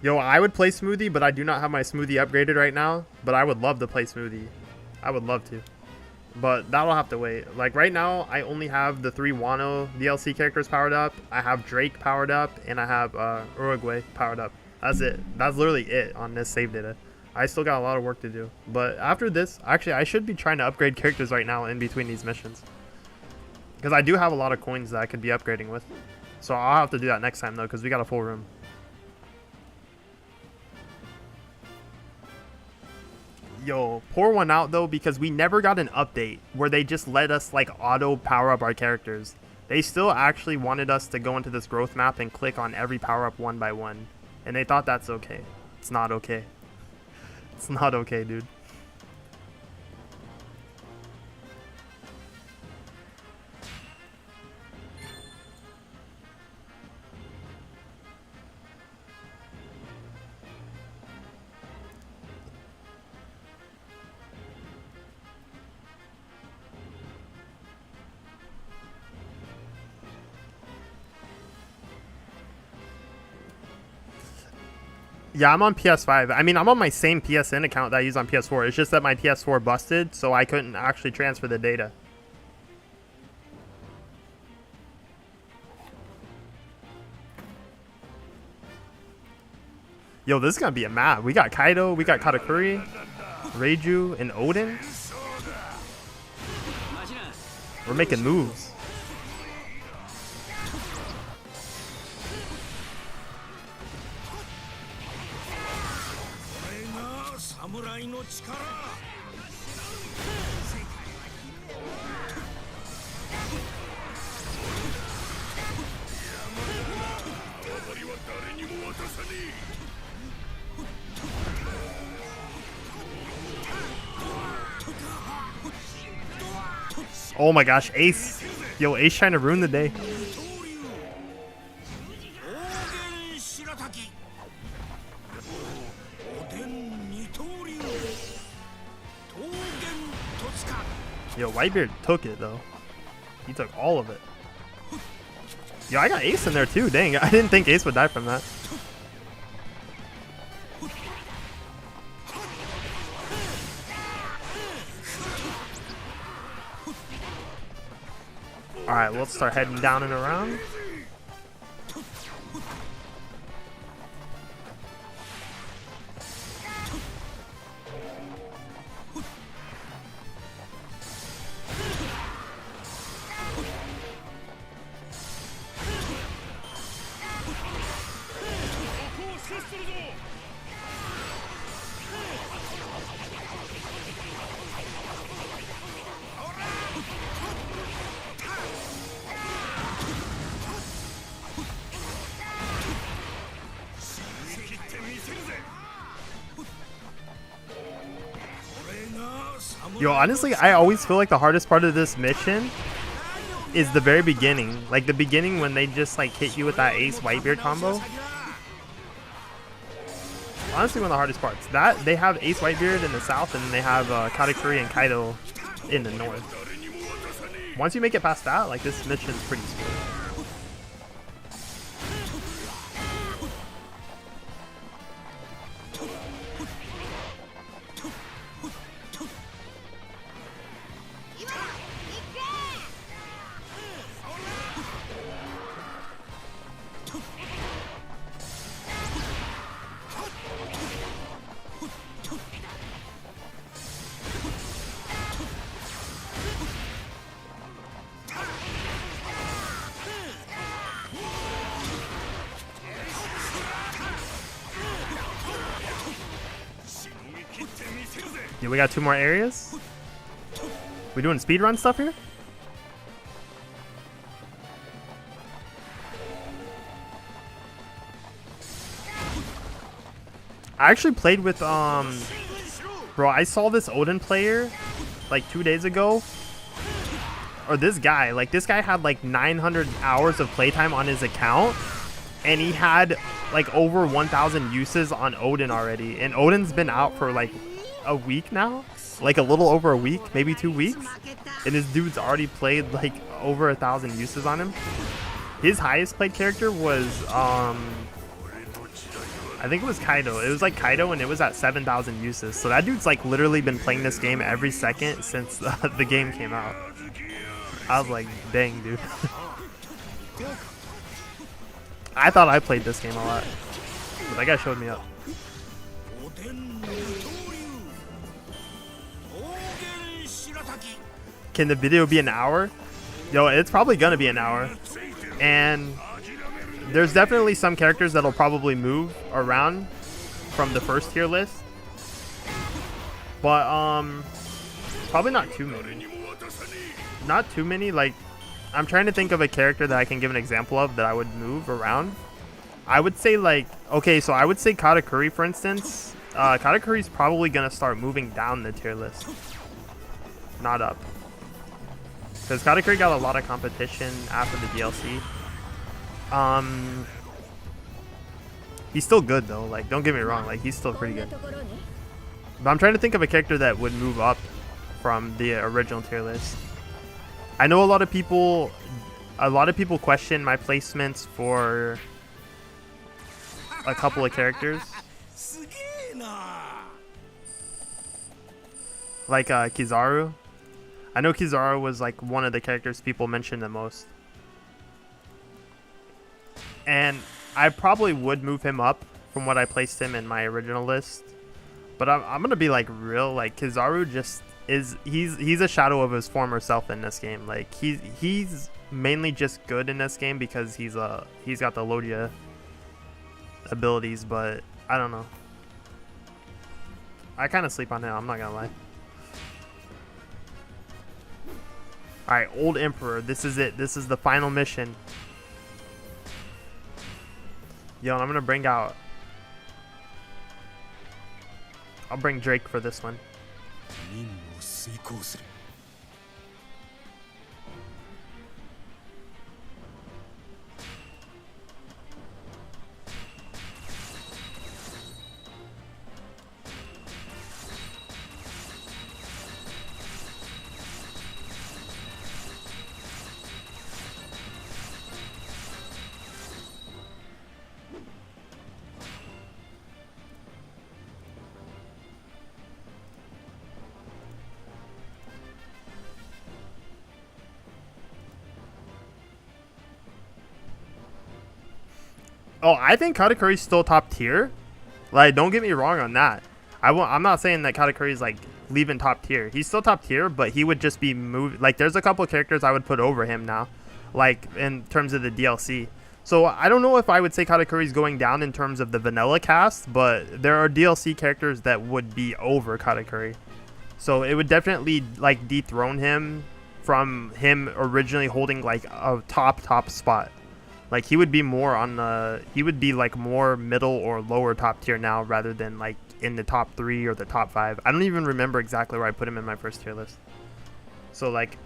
Yo, I would play Smoothie, but I do not have my Smoothie upgraded right now, but I would love to play Smoothie. I would love to, but that'll have to wait. Like right now, I only have the 3 Wano DLC characters powered up. I have Drake powered up, and I have Uruguay powered up. That's it. That's literally it on this save data. I still got a lot of work to do, but after this, actually, I should be trying to upgrade characters right now in between these missions, because I do have a lot of coins that I could be upgrading with. So I'll have to do that next time though, because we got a full room. Yo, pour one out though, because we never got an update where they just let us like auto power up our characters. They still actually wanted us to go into this growth map and click on every power up one by one, and they thought that's okay. It's not okay. It's not okay, dude. Yeah, I'm on PS5. I mean, I'm on my same PSN account that I use on PS4. It's just that my PS4 busted, so I couldn't actually transfer the data. Yo, this is going to be a map. We got Kaido, we got Katakuri, Reiju, and Odin. We're making moves. Oh my gosh, Ace. Yo, Ace trying to ruin the day. Yo, Whitebeard took it though. He took all of it. Yo, I got Ace in there too. Dang, I didn't think Ace would die from that. Alright, let's start heading down and around. Yo, honestly, I always feel like the hardest part of this mission is the very beginning. Like the beginning when they just like hit you with that Ace Whitebeard combo. Honestly, one of the hardest parts. That they have Ace Whitebeard in the south, and they have Katakuri and Kaido in the north. Once you make it past that, like this mission is pretty smooth. Yeah, we got 2 more areas. We doing speedrun stuff here? I actually played with bro, I saw this Odin player like 2 days ago. Or this guy had like 900 hours of playtime on his account, and he had like over 1,000 uses on Odin already. And Odin's been out for like a week now, like a little over a week, maybe 2 weeks, and this dude's already played like over 1,000 uses on him. His highest played character was I think it was Kaido. It was like Kaido, and it was at 7,000 uses. So that dude's like literally been playing this game every second since the game came out. I was like, dang, dude. I thought I played this game a lot, but that guy showed me up. Can the video be an hour? Yo, it's probably gonna be an hour. And there's definitely some characters that'll probably move around from the first tier list, but probably not too many. Not too many. Like, I'm trying to think of a character that I can give an example of that I would move around. I would say, like, okay, so I would say Katakuri, for instance. Katakuri's probably gonna start moving down the tier list, not up, because Katakuri got a lot of competition after the DLC. He's still good though, like, don't get me wrong, like, he's still pretty good. But I'm trying to think of a character that would move up from the original tier list. I know a lot of people question my placements for a couple of characters. Like Kizaru. I know Kizaru was like one of the characters people mentioned the most. And I probably would move him up from what I placed him in my original list. But I'm gonna be like real, like Kizaru just is, he's a shadow of his former self in this game. Like he's mainly just good in this game because he's got the Logia abilities, but I don't know. I kind of sleep on him, I'm not gonna lie. Alright, Old Emperor, this is it. This is the final mission. Yo, and I'm gonna bring out, I'll bring Drake for this one. Oh, I think Katakuri's still top tier. Like, don't get me wrong on that. I'm not saying that Katakuri's like leaving top tier. He's still top tier, but he would just be moved. Like, there's a couple of characters I would put over him now, like in terms of the DLC. So I don't know if I would say Katakuri's going down in terms of the vanilla cast, but there are DLC characters that would be over Katakuri. So it would definitely like dethrone him from him originally holding like a top spot. Like, he would be more on the, he would be like more middle or lower top tier now rather than like in the top 3 or the top 5. I don't even remember exactly where I put him in my first tier list. So like,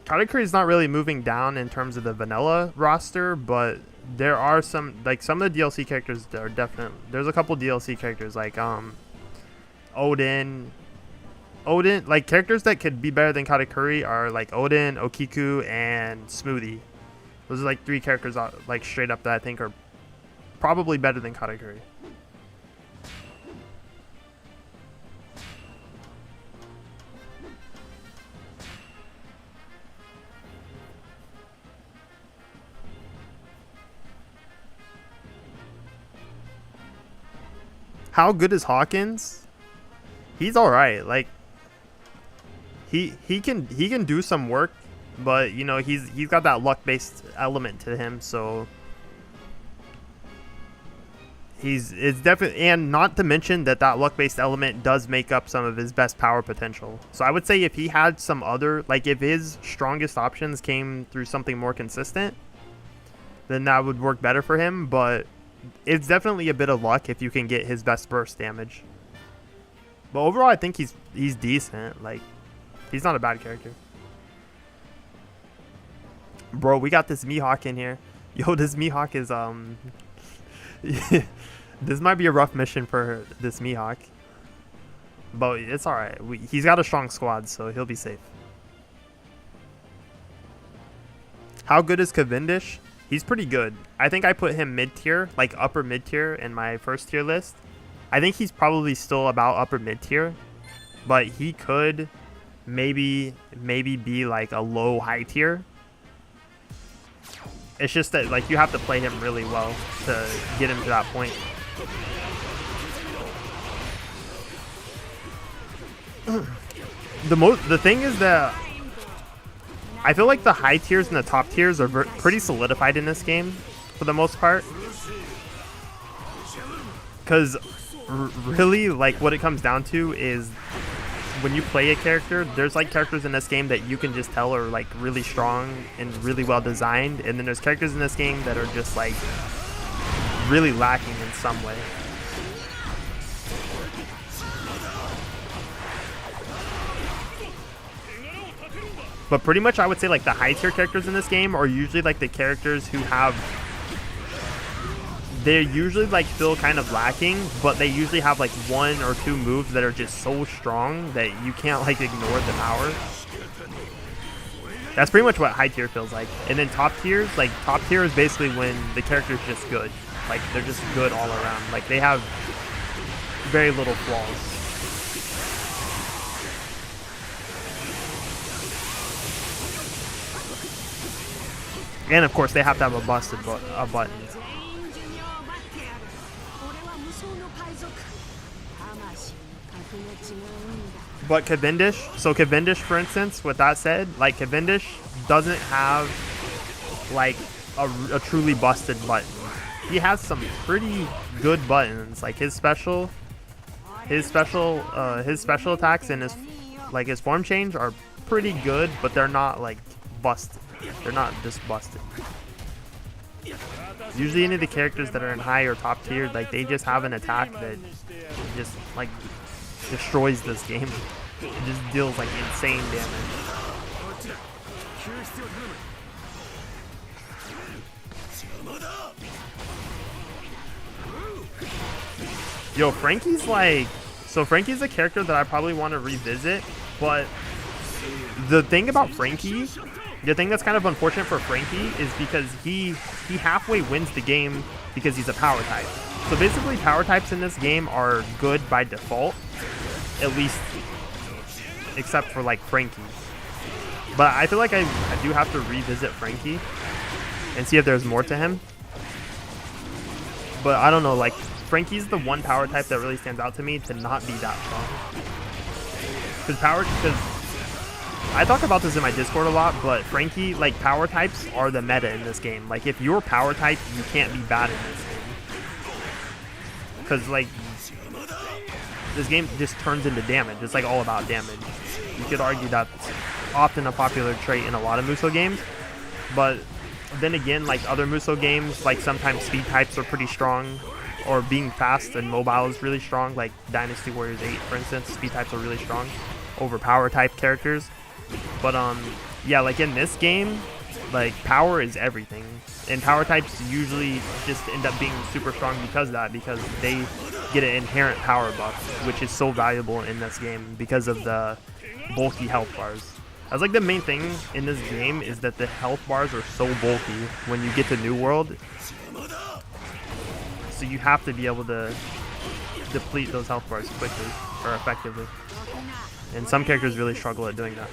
Katakuri is not really moving down in terms of the vanilla roster, but there are some, like, some of the DLC characters that are definitely, there's a couple DLC characters like Odin, like characters that could be better than Katakuri are like Odin, Okiku, and Smoothie. Those are like 3 characters like straight up that I think are probably better than Katakuri. How good is Hawkins? He's all right. Like, he can do some work. But, you know, he's got that luck-based element to him, so It's definitely, and not to mention that luck-based element does make up some of his best power potential. So I would say if he had some other, like if his strongest options came through something more consistent, then that would work better for him. But it's definitely a bit of luck if you can get his best burst damage. But overall, I think he's decent. Like, he's not a bad character. Bro, we got this Mihawk in here. Yo, this Mihawk is this might be a rough mission for this Mihawk, but it's all right. He's got a strong squad, so he'll be safe. How good is Cavendish? He's pretty good. I think I put him mid-tier, like upper mid-tier in my first tier list. I think he's probably still about upper mid-tier, but he could maybe be like a low high tier. It's just that like you have to play him really well to get him to that point. The thing is that I feel like the high tiers and the top tiers are pretty solidified in this game for the most part. Because really, like, what it comes down to is when you play a character, there's like characters in this game that you can just tell are like really strong and really well designed, and then there's characters in this game that are just like really lacking in some way. But pretty much I would say like the high tier characters in this game are usually like the characters who have, they're usually like still kind of lacking, but they usually have like one or two moves that are just so strong that you can't like ignore the power. That's pretty much what high tier feels like. And then top tiers, like top tier is basically when the character's just good. Like they're just good all around. Like they have very little flaws. And of course they have to have a busted button. But Cavendish, so Cavendish, for instance, with that said, like Cavendish doesn't have like a truly busted button. He has some pretty good buttons. Like his special attacks and his form change are pretty good, but they're not like busted. They're not just busted. Usually any of the characters that are in high or top tier, like they just have an attack that just like destroys this game. It just deals like insane damage. Yo, Frankie's like, so Frankie's a character that I probably want to revisit, but the thing about Frankie, the thing that's kind of unfortunate for Frankie is because he halfway wins the game because he's a power type. So basically power types in this game are good by default, at least except for like Frankie. But I feel like I do have to revisit Frankie and see if there's more to him. But I don't know, like Frankie's the one power type that really stands out to me to not be that strong. Because I talk about this in my Discord a lot, but Frankie, like power types are the meta in this game. Like if you're power type, you can't be bad in this game. Because like this game just turns into damage. It's like all about damage. You could argue that's often a popular trait in a lot of Musou games, but then again, like other Musou games, like sometimes speed types are pretty strong, or being fast and mobile is really strong. Like Dynasty Warriors 8, for instance, speed types are really strong over power type characters. But yeah, like in this game, like power is everything, and power types usually just end up being super strong because of that, because they get an inherent power buff, which is so valuable in this game because of the bulky health bars. That's like the main thing in this game, is that the health bars are so bulky when you get to New World, so you have to be able to deplete those health bars quickly or effectively, and some characters really struggle at doing that.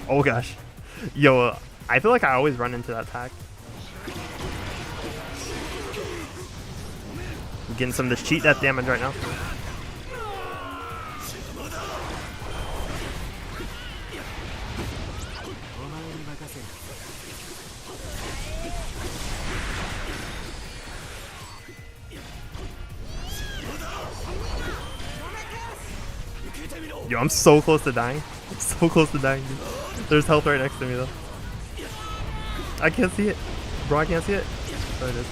Oh gosh. Yo, I feel like I always run into that attack. I'm getting some of this cheat death damage right now. Yo, I'm so close to dying. I'm so close to dying, dude. There's health right next to me, though. I can't see it. Bro, I can't see it. There it is.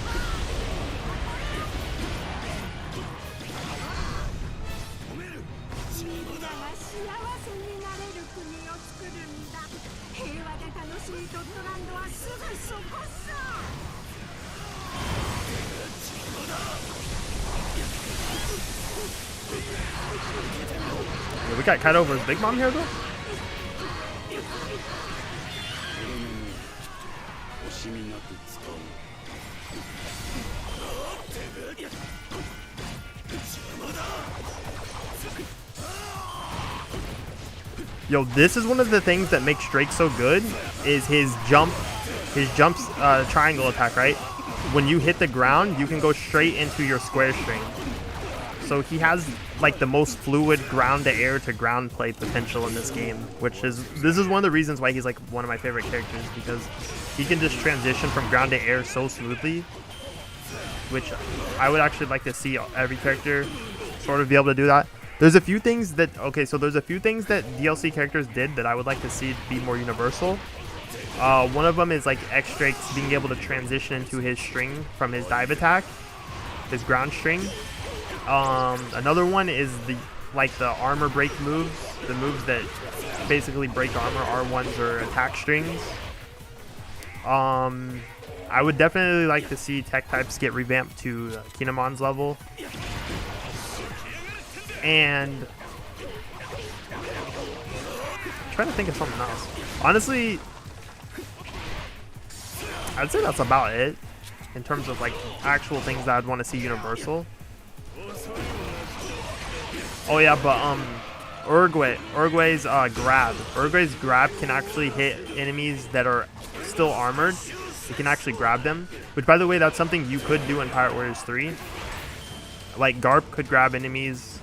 Yeah, we got Kaido versus Big Mom here, though. Yo, this is one of the things that makes Drake so good, is his jumps triangle attack, right? When you hit the ground, you can go straight into your square string. So he has like the most fluid ground to air to ground play potential in this game, this is one of the reasons why he's like one of my favorite characters, because he can just transition from ground to air so smoothly, which I would actually like to see every character sort of be able to do that. There's a few things that DLC characters did that I would like to see be more universal. One of them is like X Drake's being able to transition into his string from his dive attack, his ground string. Another one is the armor break moves, the moves that basically break armor, R1s or attack strings. I would definitely like to see tech types get revamped to Kinemon's level. And I'm trying to think of something else. Honestly, I'd say that's about it in terms of like actual things that I'd want to see universal. Oh yeah, but Uruguay's grab can actually hit enemies that are still armored. You can actually grab them, which by the way, that's something you could do in Pirate Warriors 3. Like Garp could grab enemies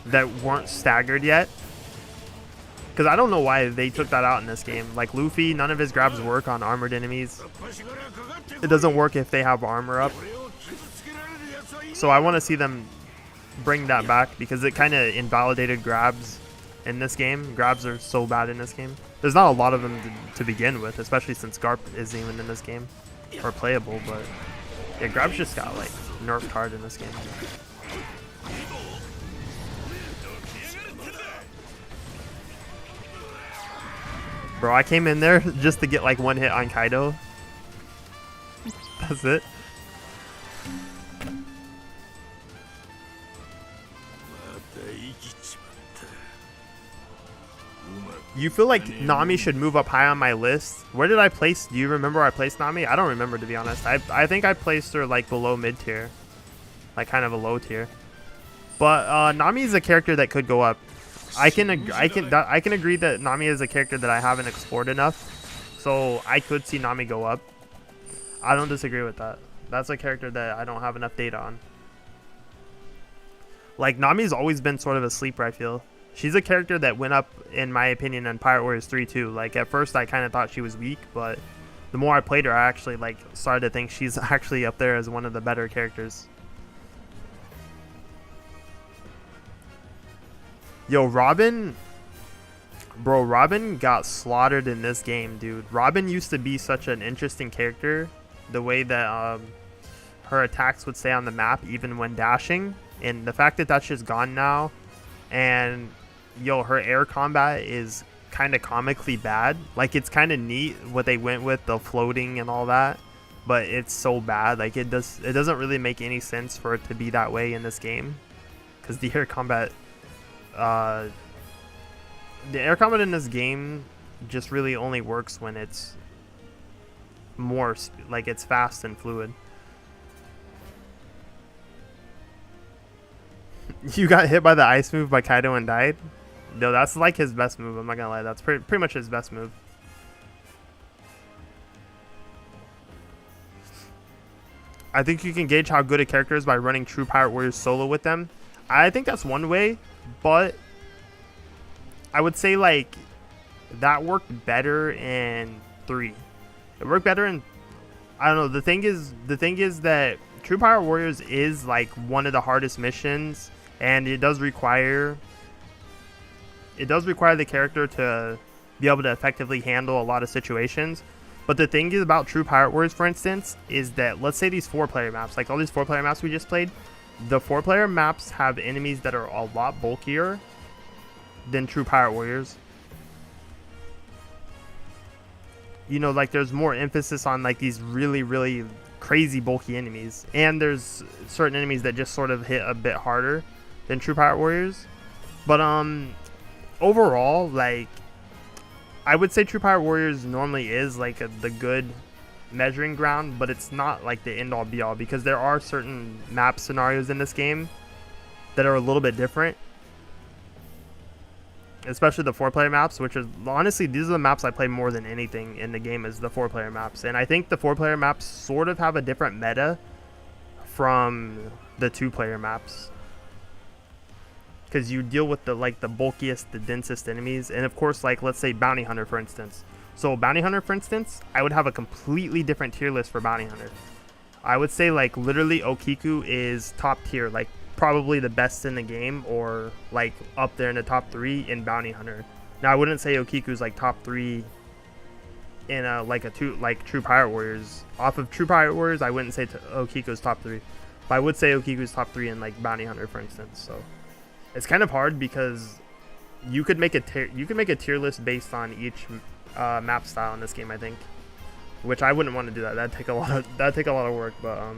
that weren't staggered yet, because I don't know why they took that out in this game. Like Luffy, none of his grabs work on armored enemies. It doesn't work if they have armor up. So I want to see them bring that back, because it kind of invalidated grabs in this game. Grabs are so bad in this game. There's not a lot of them to begin with, especially since Garp isn't even in this game or playable, but yeah, grabs just got like nerfed hard in this game. Bro, I came in there just to get like one hit on Kaido. That's it. You feel like Nami should move up high on my list? Where did I place? Do you remember where I placed Nami? I don't remember, to be honest. I think I placed her like below mid tier, like kind of a low tier. But Nami is a character that could go up. I can agree that Nami is a character that I haven't explored enough, so I could see Nami go up. I don't disagree with that. That's a character that I don't have enough data on. Like Nami's always been sort of a sleeper, I feel. She's a character that went up, in my opinion, in Pirate Warriors 3 too. Like at first I kind of thought she was weak, but the more I played her, I actually like started to think she's actually up there as one of the better characters. Yo, Robin, bro, Robin got slaughtered in this game, dude. Robin used to be such an interesting character. The way that her attacks would stay on the map even when dashing, and the fact that that's just gone now. And yo, her air combat is kind of comically bad. Like it's kind of neat what they went with, the floating and all that, but it's so bad. Like it doesn't really make any sense for it to be that way in this game, because the air combat in this game just really only works when it's more like it's fast and fluid. You got hit by the ice move by Kaido and died? No, that's like his best move. I'm not gonna lie. That's pretty much his best move. I think you can gauge how good a character is by running True Pirate Warriors solo with them. I think that's one way, but I would say like that worked better in 3. It worked better in, I don't know. The thing is that True Pirate Warriors is like one of the hardest missions, and it does require the character to be able to effectively handle a lot of situations. But the thing is about True Pirate Warriors, for instance, is that let's say these 4-player maps, like all these 4-player maps we just played, the 4-player maps have enemies that are a lot bulkier than True Pirate Warriors. You know, like there's more emphasis on like these really, really crazy bulky enemies, and there's certain enemies that just sort of hit a bit harder than True Pirate Warriors. But overall, like I would say True Pirate Warriors normally is like the good measuring ground, but it's not like the end all be all, because there are certain map scenarios in this game that are a little bit different, especially the 4-player maps, which is honestly, these are the maps I play more than anything in the game, is the 4-player maps. And I think the 4-player maps sort of have a different meta from the 2-player maps, because you deal with the bulkiest, the densest enemies. And of course, like let's say Bounty Hunter, for instance. So Bounty Hunter, for instance, I would have a completely different tier list for Bounty Hunter. I would say like literally Okiku is top tier, like probably the best in the game, or like up there in the top 3 in Bounty Hunter. Now I wouldn't say Okiku's like top 3 in True Pirate Warriors. Off of True Pirate Warriors, I wouldn't say Okiku's top 3, but I would say Okiku's top 3 in like Bounty Hunter, for instance. So it's kind of hard because you could make a tier list based on each map style in this game, I think, which I wouldn't want to do that. That'd take a lot of work. But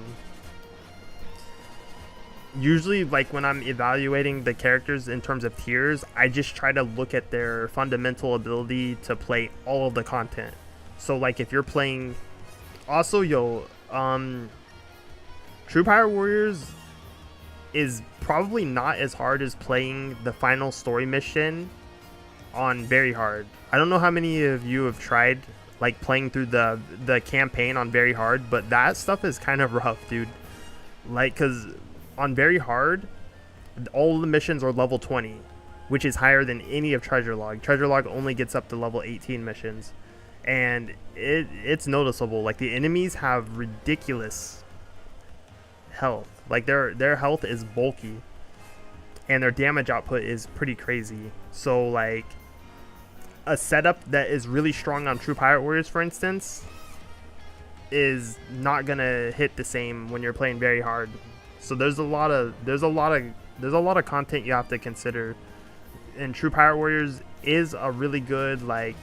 usually, like when I'm evaluating the characters in terms of tiers, I just try to look at their fundamental ability to play all of the content. So like if you're playing, also True Pirate Warriors is probably not as hard as playing the final story mission on very hard. I don't know how many of you have tried like playing through the campaign on very hard, but that stuff is kind of rough, dude. Like, cause on very hard, all the missions are level 20, which is higher than any of Treasure Log. Treasure Log only gets up to level 18 missions, and it's noticeable. Like the enemies have ridiculous health. Like their health is bulky, and their damage output is pretty crazy. So like a setup that is really strong on True Pirate Warriors, for instance, is not gonna hit the same when you're playing very hard. So there's a lot of content you have to consider. And True Pirate Warriors is a really good, like,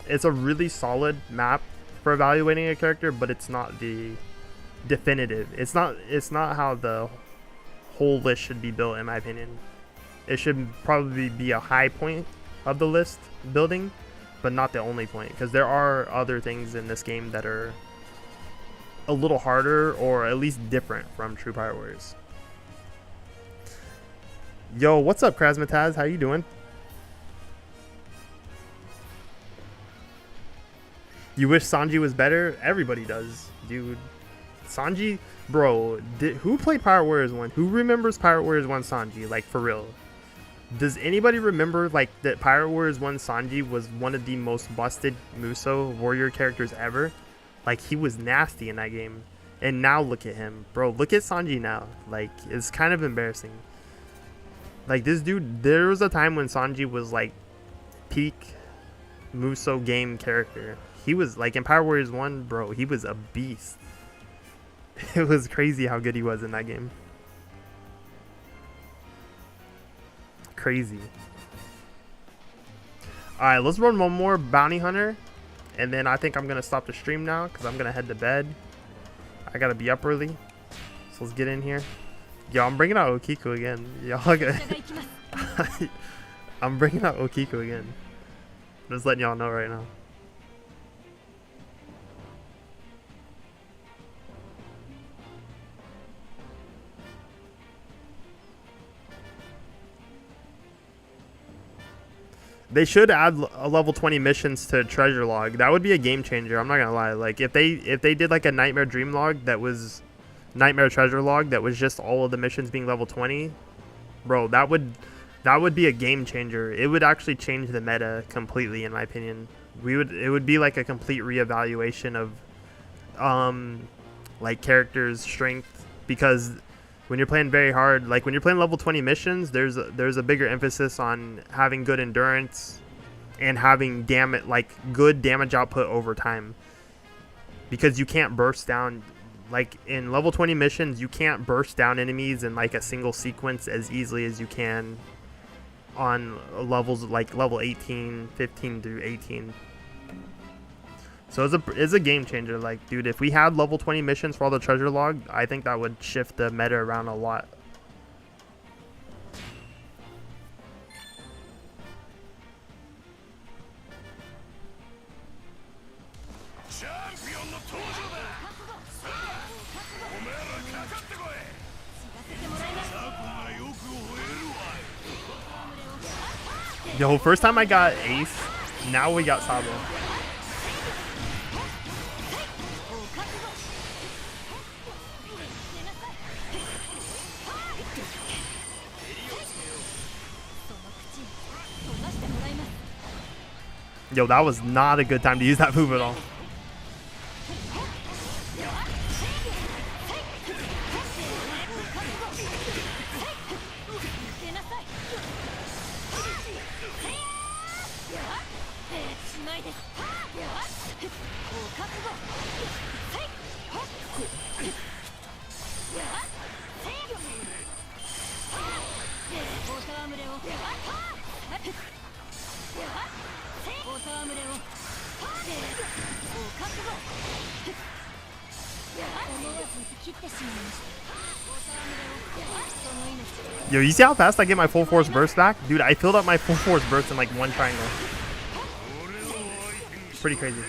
it's a really solid map for evaluating a character, but it's not the definitive. It's not how the whole list should be built, in my opinion. It should probably be a high point of the list building, but not the only point, because there are other things in this game that are a little harder, or at least different from True Pirate Warriors. Yo, what's up, Krasmataz? How you doing? You wish Sanji was better? Everybody does, dude. Sanji, bro, who played Pirate Warriors 1? Who remembers Pirate Warriors 1 Sanji? Like, for real. Does anybody remember, like, that Pirate Warriors 1 Sanji was one of the most busted Muso warrior characters ever? Like, he was nasty in that game. And now look at him. Bro, look at Sanji now. Like, it's kind of embarrassing. Like, this dude, there was a time when Sanji was, like, peak Muso game character. He was, like, in Pirate Warriors 1, bro, he was a beast. It was crazy how good he was in that game. Crazy. Alright, let's run one more Bounty Hunter. And then I think I'm going to stop the stream now, because I'm going to head to bed. I got to be up early. So let's get in here. Yo, I'm bringing out Okiku again. I'm bringing out Okiku again. I'm just letting y'all know right now. They should add a level 20 missions to treasure log. That would be a game changer. I'm not gonna lie. Like if they did like a nightmare dream log that was nightmare treasure log that was just all of the missions being level 20, bro, that would be a game changer. It would actually change the meta completely, in my opinion. It would be like a complete reevaluation of like characters' strength, because when you're playing very hard, like when you're playing level 20 missions, there's a bigger emphasis on having good endurance and having good damage output over time, because you can't burst down. Like in level 20 missions, you can't burst down enemies in like a single sequence as easily as you can on levels like level 18, 15 through 18. So it's a game changer. Like, dude, if we had level 20 missions for all the treasure log, I think that would shift the meta around a lot. Yo, first time I got Ace, now we got Sabo. Yo, that was not a good time to use that move at all. Yo, you see how fast I get my full force burst back? Dude, I filled up my full force burst in like one triangle. Pretty crazy.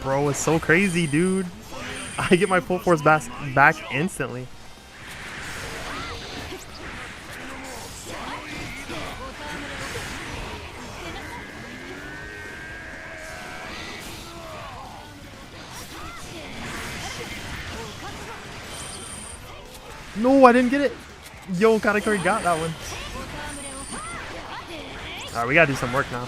Bro, it's so crazy, dude. I get my full force back instantly. No, I didn't get it. Yo, Katakuri got that one. Alright, we gotta do some work now.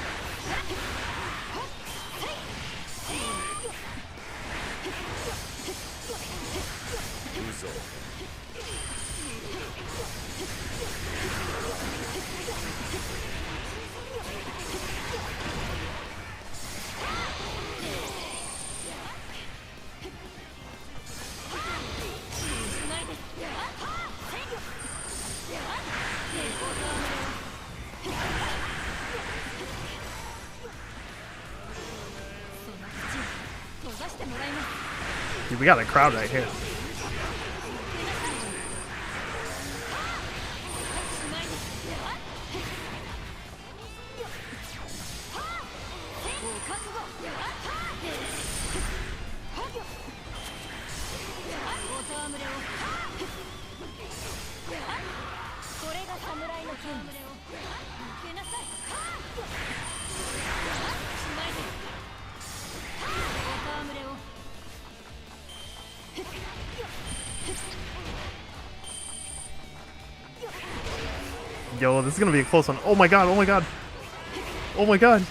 Dude, we got a crowd right here. Yo, this is gonna be a close one. Oh my god, oh my god. Oh my god.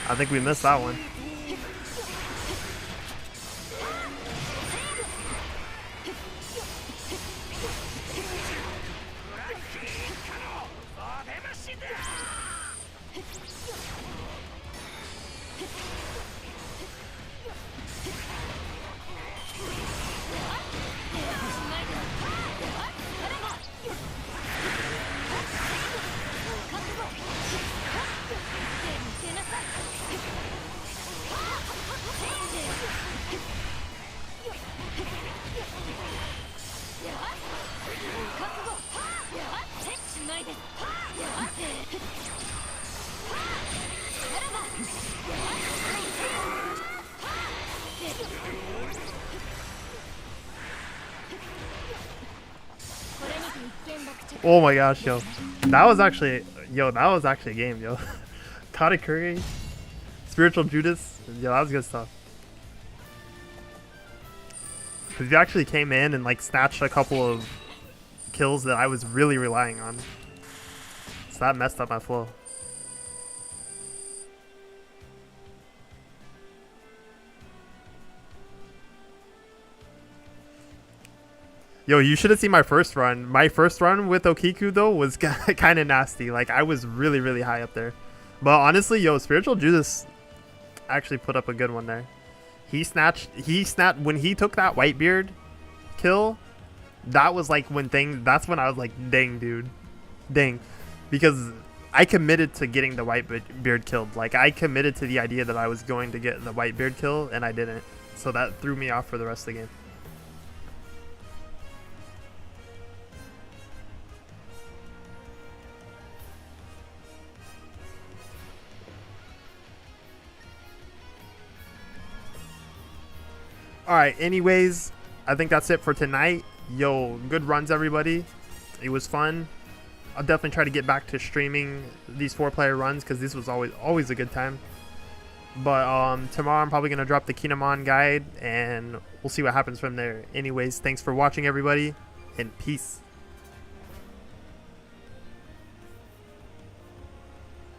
I think we missed that one. Oh my gosh, yo. That was actually a game, yo. Katakuri, Spiritual Judas, yo, that was good stuff. Because you actually came in and like snatched a couple of kills that I was really relying on. So that messed up my flow. Yo, you should have seen my first run. My first run with Okiku, though, was kind of nasty. Like, I was really, really high up there. But honestly, yo, Spiritual Judas actually put up a good one there. He snapped, when he took that Whitebeard kill, that was like that's when I was like, dang, dude. Dang. Because I committed to getting the Whitebeard killed. Like, I committed to the idea that I was going to get the Whitebeard kill, and I didn't. So that threw me off for the rest of the game. Alright, anyways, I think that's it for tonight. Yo, good runs, everybody. It was fun. I'll definitely try to get back to streaming these 4-player runs because this was always a good time. But tomorrow I'm probably going to drop the Kinemon guide and we'll see what happens from there. Anyways, thanks for watching, everybody, and peace.